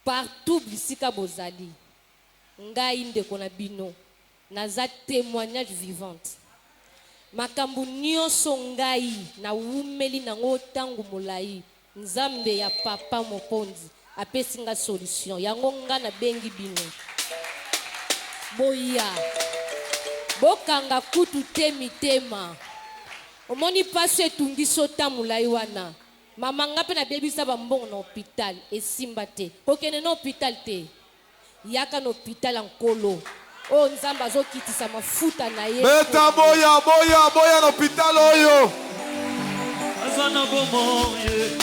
Partout bisika bozali. Ngai ndeko na bino. Naza témoignage vivante. Makambu nyonso ngai na wumeli nango tangu molai. Nzambe ya papa mokonzi apesi nga solution. Yango nga na bengi bino. Boya. Bokanga kutu te mitema. Omoni paso etungi sota mulai wana. Mama nga pe na bebisa bambongo na hôpital esimba te. Kokene na hôpital te. Yaka na hôpital ankolo. Oh nzamba azokitisa mafuta na ye. Beta boya na hôpital oyo. Azana bomo ye.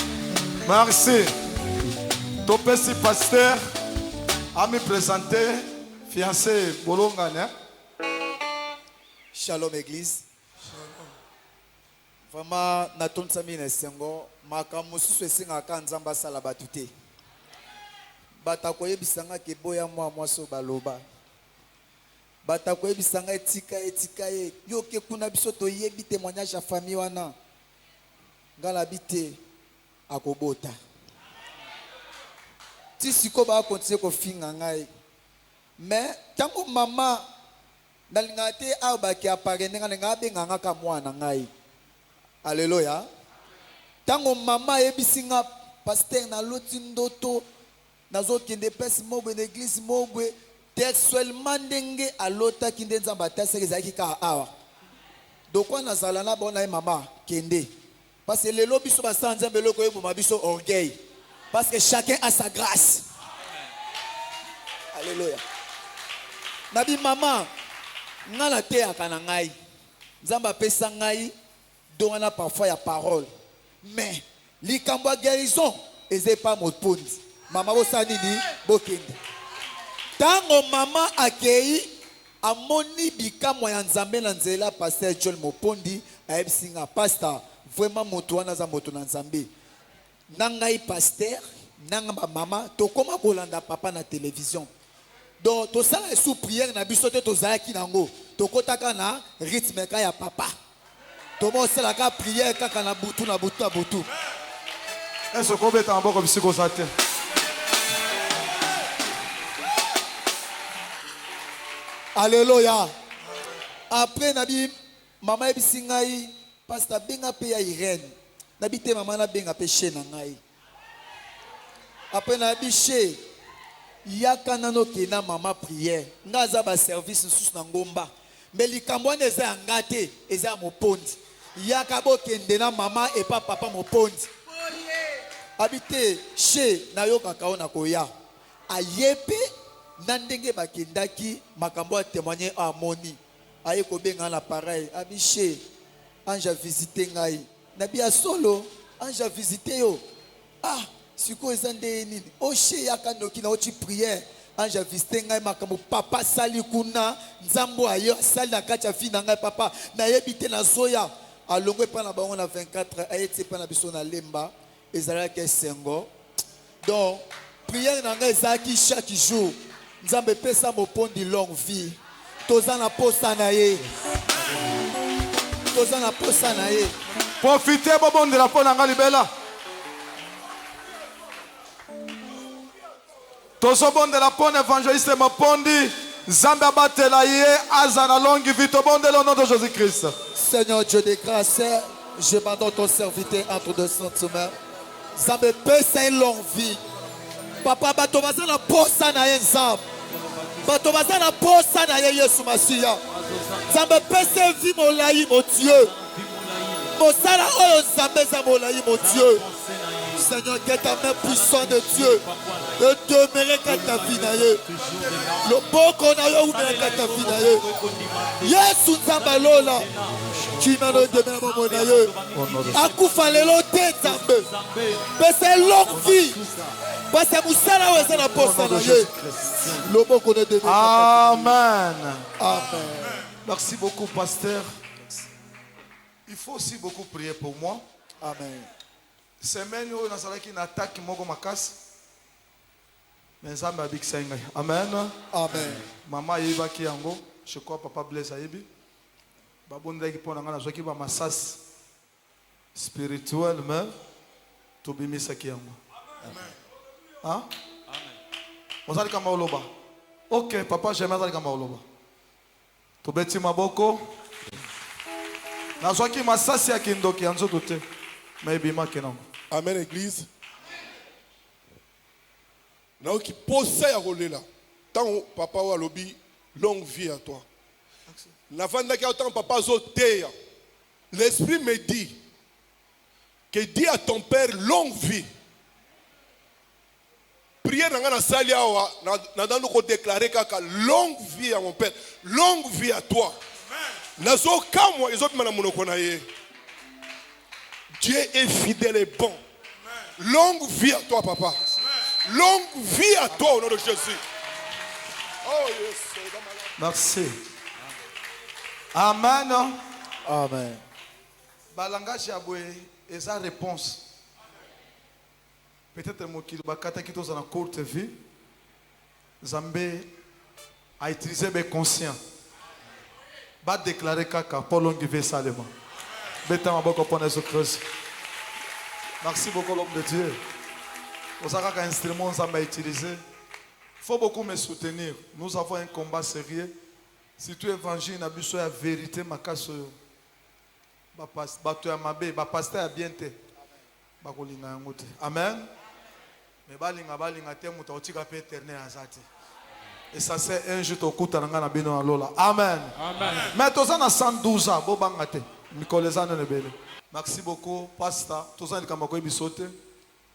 Merci. Topesi pasteur a me présenter fiancé Bolongane. Shalom Église. Vraiment, naton samine sengo makamu susu esinga kanzamba sala batute. Batakoye bisanga ke boya mwa so baloba. Batakoye bisanga etika ye. Yo ke kuna biso to yebi témoignage ya famille wana. Ngala bite akobota. Ti siko ba continuer ko finga ngai. Mais tango mama nalingate abaki aparene nga benga nga ka mwana ngai. Alléluia. Tango mama ebisinga pasteur na loti ndoto nazo kende pesi mobwe na église mobwe textuellement ndenge alota kinde nzamba taseke zaki ka awa. Dokwa na sala na bona mama kende. Parce que lelo biso ba sanza mbelo ko yebo mabiso orgueil. Parce que chacun a sa grâce. Alléluia. Nabi mama ngala te akana ngai. Nzamba pesa ngai dona parfois ya parole. Mais likambo guérison eze pas motondi. Mama bosani ni bokende. Tango mama akei amoni bikamwa ya nzambe na nzela pasteur Joel Mopondi ayebisinga pastor vraiment moto wana za moto na nzambe. Nangai pasteur nanga ba mama tokoma kolanda papa na télévision. Donc to sala sous prière na biso te tozalaki nango tokotaka na rythme ka ya papa. Tomo sala ka prière kaka na butu na butu na butu. Est-ce qu'on peut en boko bisiko sate? Alléluia. Après nabi mama ebisingai pasteur benga pe ya Irène. Nabi te mama na benga pe chez na ngai. Après nabi chez yaka nano kena mama prière. Ngaza ba service sous na ngomba. Mais likambo wana eza ngate eza mopondi. Yaka bo kende na mama et pas papa mopondi. Habité chez na yo kakao na koya. Ayepe na ndenge bakendaki makambo a témoigner harmonie. Aye ko benga na pareil. Abiche ange a visité ngai. Nabi a solo ange a visité yo. Ah siko ezande nini. O chez yaka ndoki na oti prière. ange visité ngai makambo papa sali kuna nzambo ayo sali na kati ya vie na ngai papa nayebi te nazoya alongwe pa na bango na 24 ayeti pa na biso na lemba ezalaki esengo donc prière na ngai ezalaki chaque jour nzambe pesa mopondi longue vie toza na posa na ye toza na posa na ye Profitez bon de la peau nanga libela. Tozo bon de la peau évangéliste Mopondi. Zamba batela ye azana longue vie to bon de le nom de Jésus-Christ. Seigneur Dieu de grâce, je m'adore ton serviteur entre deux sentiments. Zamba pesa une longue vie. Papa bato baza na posa na ye nzambe. Bato baza na posa na ye Yesu Masiya. Zamba pesa vie molai mon Dieu. Mosala oyo nzambe za molai mon Dieu. Seigneur, que ta main puissante de Dieu de demeurer qu'à ta vie na ye. Le bon qu'on a eu ou bien qu'à ta vie na ye. Yesu nzamba lola. Qui m'a donné demain mon na ye. Akufa lelo te nzambe. Pesa longue vie. Parce que musala oyo eza na posa na ye. Le bon qu'on a donné. Amen. Amen. Merci beaucoup, pasteur. Il faut aussi beaucoup prier pour moi. Amen. Semaine où nous avons une attaque moko makasi. Mais ça m'a dit que c'est Amen. Amen. Maman yeba ki yango, je crois papa Blaise ayebi. Babonda ki pona ngana zoki ba masas spirituel mais to bimisa ki yango. Amen. Hein? Amen. Ozali kama oloba. OK, papa j'aime ozali kama oloba. To beti maboko. Na zoki masasi ya kindoki anzo tote. Mais bima kenango. Amen, église. Now qui pose ya rolela. Tant papa wa lobi longue vie à toi. Navanda ki autant papa zo teya. L'esprit me dit que dis à ton père longue vie. Prière na sali awa na dando ko déclarer kaka longue vie à mon père, longue vie à toi. Nazo kamwa ezobima na monoko na ye. Dieu est fidèle et bon. Longue vie à toi, papa. Longue vie à toi au nom de Jésus. Oh, yes. Merci. Amen. Amen. Balangage ya boye eza réponse. Peut-être mokili bakata ki toza na courte vie. Zambé a utilisé mes conscients. Ba déclarer kaka pour longue vie seulement. Beta maboko pour Jésus-Christ. Merci beaucoup l'homme de Dieu. Vous avez un instrument à utiliser. Il faut beaucoup me soutenir. Nous avons un combat sérieux. Si tu évangile, na biso ya vérité makaso. Ba to ya mabe, ba pasteur ya bien te. Ba kolinga yango te. Amen. Mais balinga te muta otika pe éternel azati. Et ça c'est un jour tokuta nga na bino alola. Amen. Amen. Mais toza na 112 ans bo banga te. Mikolezano nebele. Merci beaucoup, pasteur.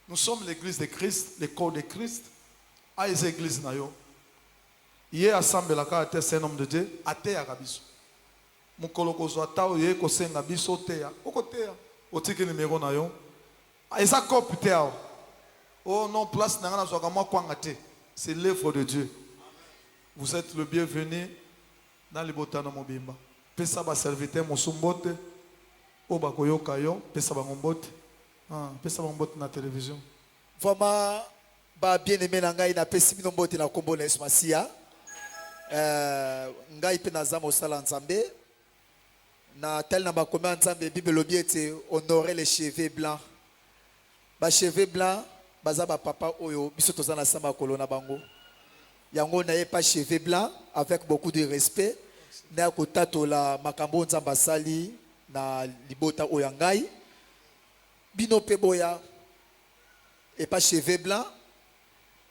Nous sommes l'église de Christ, le corps de Christ. À l'église nayo. Hier assemblé la carte c'est un homme de Dieu. Ate ya kabiso. Mukolo kozwa tao ye ko senga biso teya. Okoteya. Otiki numéro nayo. Eza copie teya. Oh non place na ngana zwa moi kwanga te. C'est l'œuvre de Dieu. Vous êtes le bienvenu dans le botano mobimba. Pesa ba serviteur mosumbote. Oba koyoka yo, pesa ba ngombote. Pesa ba ngombote na télévision. Vraiment ba bien aimé na ngai na pesi bino mbote na kombo na Yesu Masiya. Ngai pe na zamo sala nzambe. Na tel na ba komba nzambe Bible lobi ete honorer les cheveux blancs. Ba cheveux blancs baza ba papa oyo biso tozana samba kolona bango. Yango na ye pas cheveux blancs avec beaucoup de respect. Na kotato la makambo nzamba sali na libota oyangai bino pe boya et pas cheveux blancs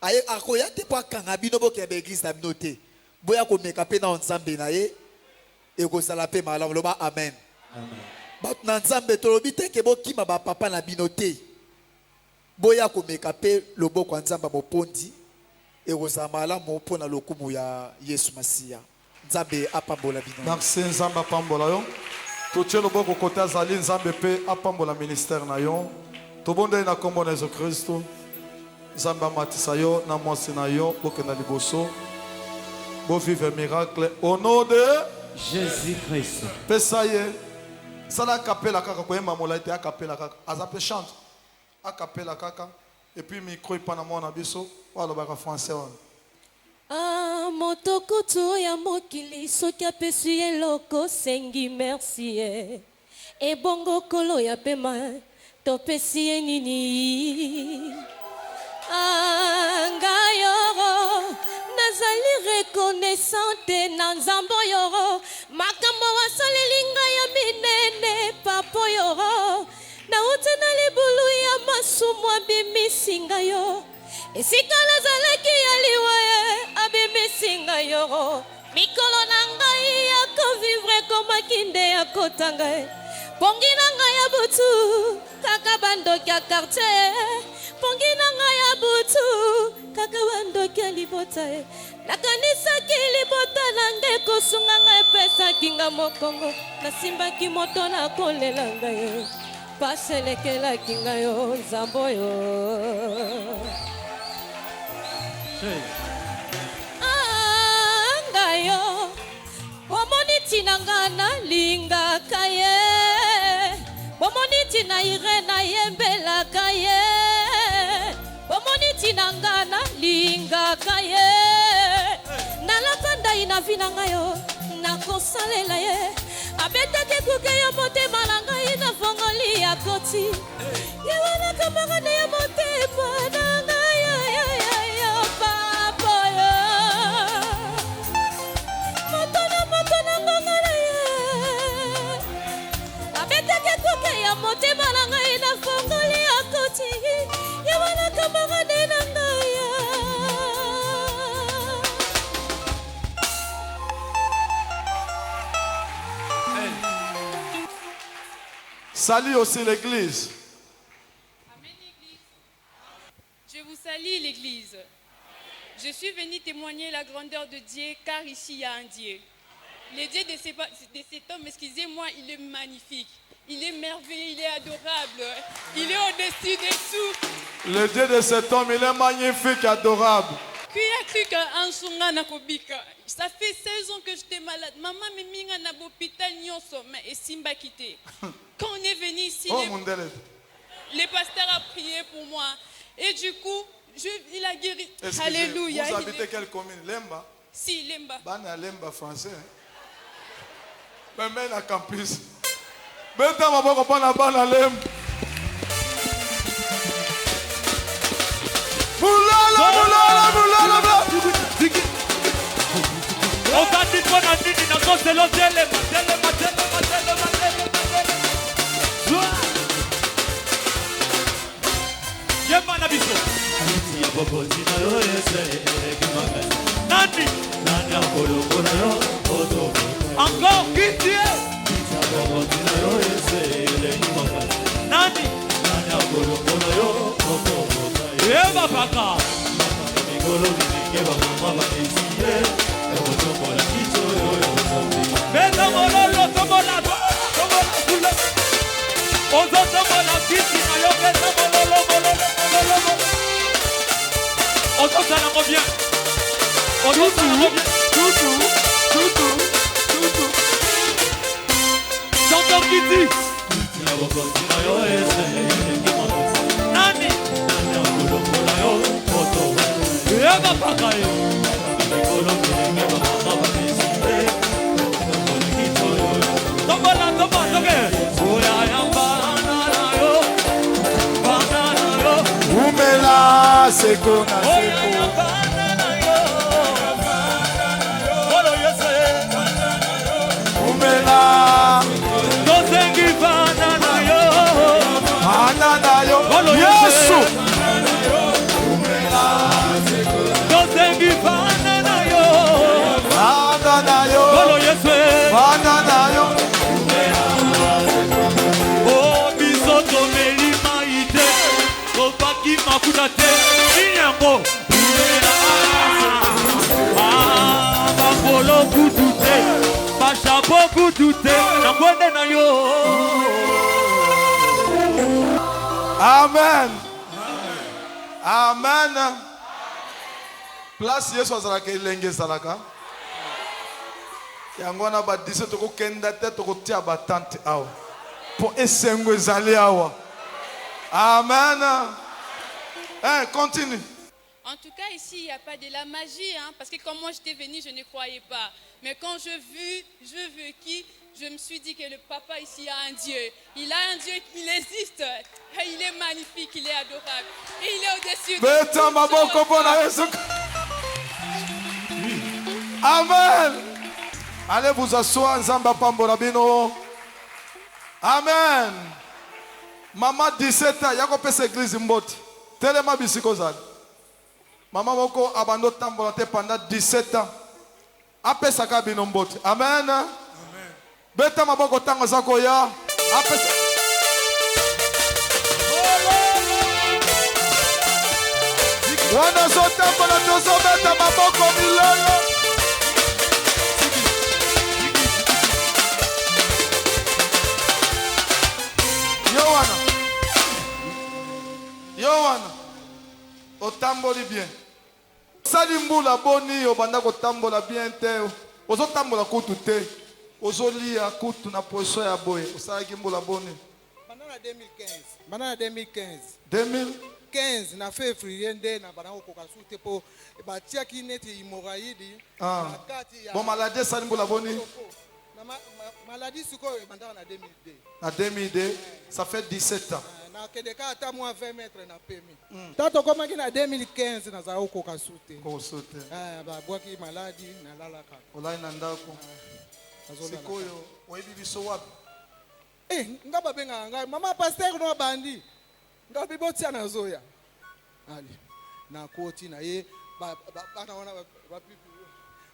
aye akoya te pa kanga bino bo ke ba église na bino te boya ko meka pe na nzambe na ye e ko sala pe malamu loba amen. Amen. Bat na nzambe to lobi te ke bo kima ba papa na bino te boya ko meka pe loboko nzamba mopondi e ko sala malamu pona lokumu ya Yesu Masiya. Nzambe apambola bino. Merci nzamba apambola yo. Totie le boko kota zali nzambe pe apambola ministère na yo. Tobonde na kombo na Jésus Christ. Zamba Matisayo, Namosinayo, Bokena Liboso, Beau vivre miracle au nom de Jésus-Christ. Pesaye. Ça la capella kaka ko yemba molaite a capella kaka. Azape chante. A capella kaka. Et puis micro il pana mona biso. Wala ba français wana. Ah, motokutu ya mokili soki apesi eloko sengi merci ebongo kolo ya pema topesi ye nini ngayoro nazali reconnaissante na nzambo yoro makambo wasaleli ngai ya minene papo yoro nauti na libulu ya masumu abimisi ngai yo esika nazalaki ya liwa abimisi ngai yoro mikolo na ngai ya kovivre komaki nde ya kotanga pongi na ngai ya butu kaka bandoki ya quartier pongi na ngai ya butu kaka bandoki ya libota nakanisaki libota na ngai kosunga ngai epesaki nga mokongo nasimbaki moto na kolela ngai paselekelaki ngai yo nzambo yo ngayo omoni tina nga nalingaka ye bomoni tina ire nayembelaka ye bomoni tina nga nalingaka ye nalaka ndai na vi na ngai yo nakosalela ye abetaki kuke ya motema na ngai na fongoli ya koti ye wana kamarade ya motema na ngai motema na ngai na fongoli ya koti ya wana kamarade na ngai Salut aussi l'église. Amen l'église. Je vous salue l'église. Je suis venu témoigner la grandeur de Dieu car ici il y a un Dieu. Le Dieu de cet homme, excusez-moi, il est magnifique. Il est merveilleux, il est adorable. Il est au-dessus des sous. Le Dieu de cet homme, il est magnifique, adorable. Ça fait 16 ans que j'étais malade. Maman me mis à l'hôpital, mais Simba quitté. Quand on est venu ici, le pasteur a prié pour moi. Et du coup, il a guéri. Alléluia. Vous habitez quelle commune? Lemba? Si, Lemba. Bana Lemba français. Même à campus. Beta maboko pana bana Lemba. Mulala. On t'a dit qu'on a dit dans son salon télé. Yemana biso. Nani. Encore qui tu es? Nani. Eva Paka. J'entends qui dit Nani Eva Paka. Umela seko na seko. Umela Dosengi banana yo. banana yo. Yesu. Umela seko. Dosengi banana yo. Banana yo. Banana yo. Oh bisoto melima ite. Kopaki makuta te. Inyango. Bapolo kutute. Bashabo kutute. Nangwende na yo. Amen. Amen. Place Yesu azalaka elenge ezalaka. Yango wana ba 17 tokokenda te tokotia ba tante awa. Po esengo ezali awa. Amen. Continue. En tout cas, ici, il n'y a pas de la magie, hein, parce que quand moi j'étais venue, je ne croyais pas. Mais quand je vécu, je me suis dit que le papa ici a un Dieu. Il a un Dieu, il existe. Et il est magnifique, il est adorable. Et il est au-dessus de tout. Amen. Allez vous asseoir, Nzamba Pambola Bino. Amen. Maman 17 ans, yako pesa église mboti. Telema bisiko zali. Maman moko abando tambola te pendant 17 ans. Apesa ka bino mboti. Amen. Amen. Beta maboko tango zako ya. Apesa. Wana zo tambola tozo beta maboko milele. Yowana otamboli bien sali mbula boni obanda kotambola bien te ozotambola kutu te ozolia kutu na poso ya boye osalaki mbula boni bana na 2015 na février nde na bana kokoka su te po batiaki neti hemorroïde na kati ya bon maladie sali mbula boni maladie sikoyo ebandaka na 2002 na 2002 ça fait 17 ans nakendeka ata mwa 20 mètres na pemi ta tokomaki na 2015 nazala kokoka su te babwaki maladi nalalaka olai na ndako sikoyo oyebi biso wapi nga babengaka ngai mama paster no abandi nga bibotia na zoya ali nakoti na ye bana wana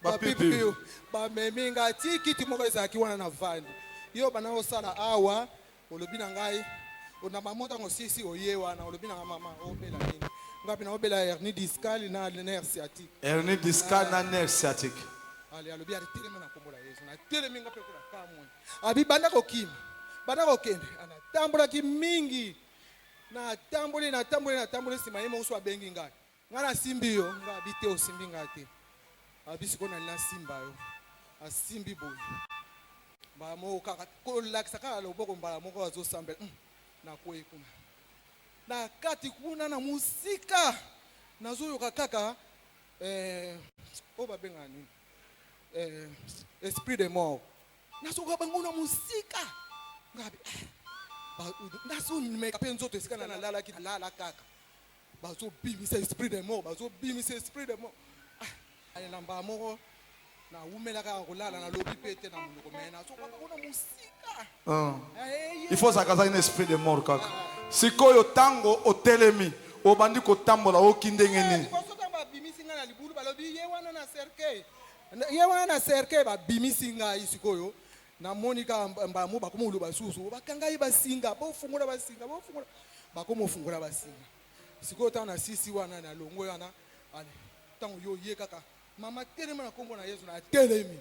bapipi bamemi nga ti kiti moko ezalaki wana na vandi yo bana osala awa olobi na ngai ona mamota ngo sisi oye wana olobi na mama obela nini ngapi na obela hernie discale na nerf sciatique hernie discale na nerf sciatique ali alobi ari telema na kombola Yesu na telemi ngapi ko na kamwe abi banda kokima banda kokende ana tambola ki mingi na tamboli sima yemo uso abengi ngai ngana simbi yo ngabi te osimbi ngate abi sikona na simba yo asimbi boy ba mo kaka ko lakisa kala loboko mbala moko azo sambe na kwe kuna na kati kuna na musika nazoyoka kaka obabenga nini esprit de mort nasoka bango na musika ngabi naso nimeka penzo to sikana na lala ki lala kaka bazo bimisa esprit de mort ali namba moko na umela ka kolala na lobi pete na munoko mena so kuna musika il faut zakaza un esprit de mort kaka sikoyo tango otelemi obandi kotambola okindengeni ko tamba bimisi nga na libulu balobi ye wana na cercle ba bimisi nga isikoyo na monika mbamu bakomo luba susu bakanga yi basinga bofungula bakomo fungula basinga sikoyo tana sisi wana na longo wana ali tango yo ye kaka mama telema na kombo na Yesu na telemi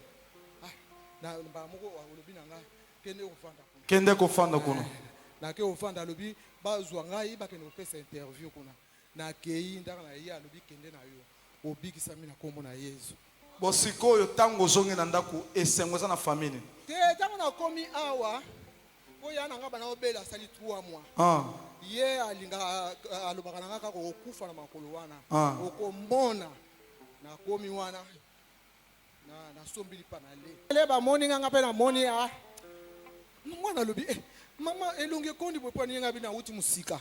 na mbamuko olobi na ngai kende kofanda kuna na ke ofanda alobi bazwa ngai bakende opesa interview kuna na kei ndaka na ye alobi kende na yo obikisa mina kombo na Yesu bosikoyo tango zonge na ndako esengoza na famille te tango na komi awa oya na ngaba na obela sali 3 mois ye alinga alobaka na ngaka ko okufa na makolo wana okombona na komi wana na sombili panale le ba moni nga pe na moni mwana lobi mama elonge kondi bopani nga bina uti musika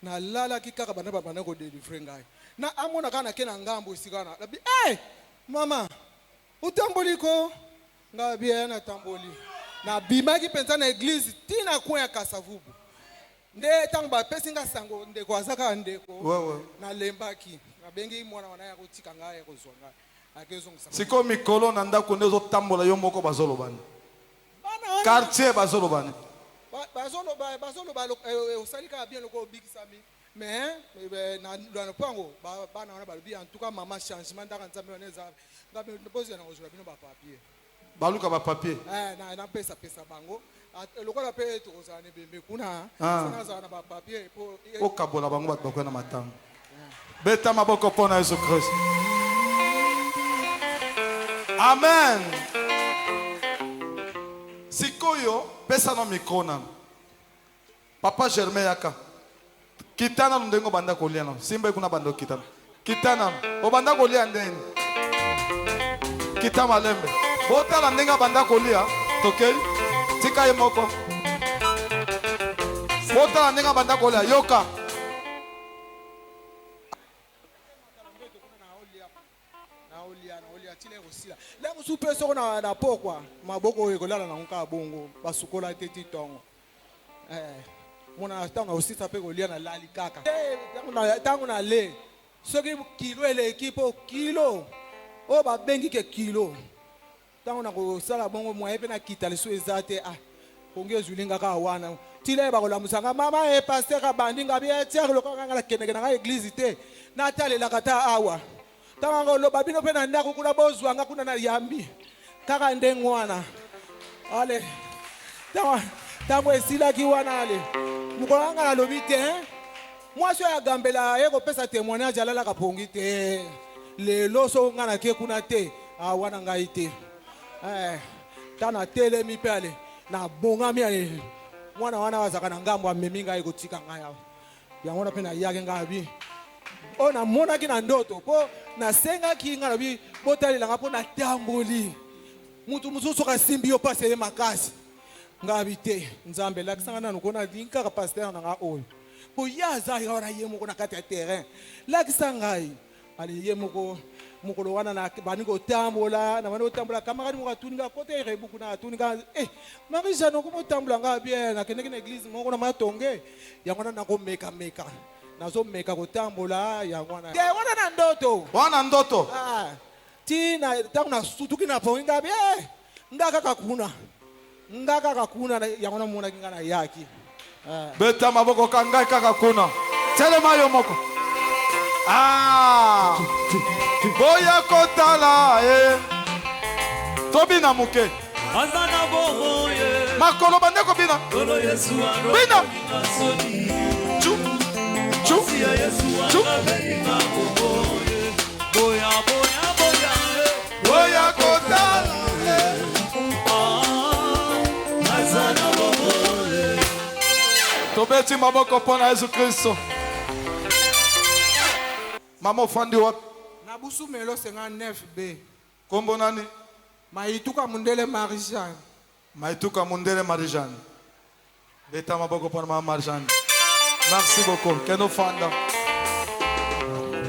na lala kikaka bana ko deliver ngai na amona kana kena ngambo sikana lobi mama utamboliko ngabi na tamboli na bimaki penza na église tina kwa Kasavubu nde tangba pesinga sango ndeko azaka ndeko na lembaki bengi mwana wana ya kotika ngai kozonga akezongisa siko mikolo na ndako ndezo tambola yo moko bazolobana quartier bazolobana bazoloba osalika bien loko bikisami mais na pango bana wana balobi en tout cas maman changement ndaka nzambe wana eza ngabe pozi na kozula bino ba papier baluka ba papier na pesa bango lokola pe to kozana bembe kuna sana za na ba papier po okabola bango bato bakona matanga Beta maboko pona Yesu Kristo. Amen. Sikoyo pesa no mikona. Papa Germain yaka. Kitana ndengo banda kolia no. Simba kuna bando kitana. Kitana obanda kolia ndeni. Kita malembe. Bota la ndenga banda kolia. Tokei. Tika yemoko. Bota la ndenga banda kolia. Yoka. Lengo super soko na pokwa maboko ekolala na nka bongo basukola teti tongo mona tanga usita pe kolia na lali kaka tango na le soki kilo ele ekipo kilo o ba bengi ke kilo tango na ko sala bongo mwa epe na kita leso ezate konge zulinga ka wana tile ba kola musanga mama e pasteur ka bandi ngabi etiere lokanga la keneke na église te na talela kata awa tango lo babino pe na ndako kuna bozwanga kuna na yambi kaka ndengwana ale tango esila ki wana ale mukolanga na lobi te mwasi ya gambela yeko pesa témoignage alala kapongi te lelo so ngana ke kuna te wana ngai te tana telemi pe ale na bongami ale mwana wana wazaka na ngambo amemi ngai kotika ngai yango na pe na yake ngabi ona mona ki na ndoto po na senga ki ngana bi botalela ngapo na tamboli mutu mususu ka simbi yo pase ye makasi ngabi te nzambe la kisanga na kona dinka ka pasteur na nga oyo po yaza ya ora ye moko na kati ya terrain la kisanga ali ye moko mukolo wana na bani ko tambola na bani ko tambola kamara mo ka tuninga kote re buku na tuninga marisa no ko tambola nga bien na kene église moko na matonge yango na ko meka nazo meka ko tambola yango na te wana na ndoto tina tangu na sutuki na poinga bien ngaka kakuna yango na mona kinga na yaki beta maboko kangai kaka kuna telema yo moko boya kotala tobina muke Azana boye makolo bandeko bina Kolo Yesu bina chu boya kotala Azana boye tobeti maboko pona Yesu Kristo. Mama fandi wat na busu melo 59B kombo nani maituka mundele Marijane beta maboko pona Mama Marijane. Merci beaucoup. Keno fanda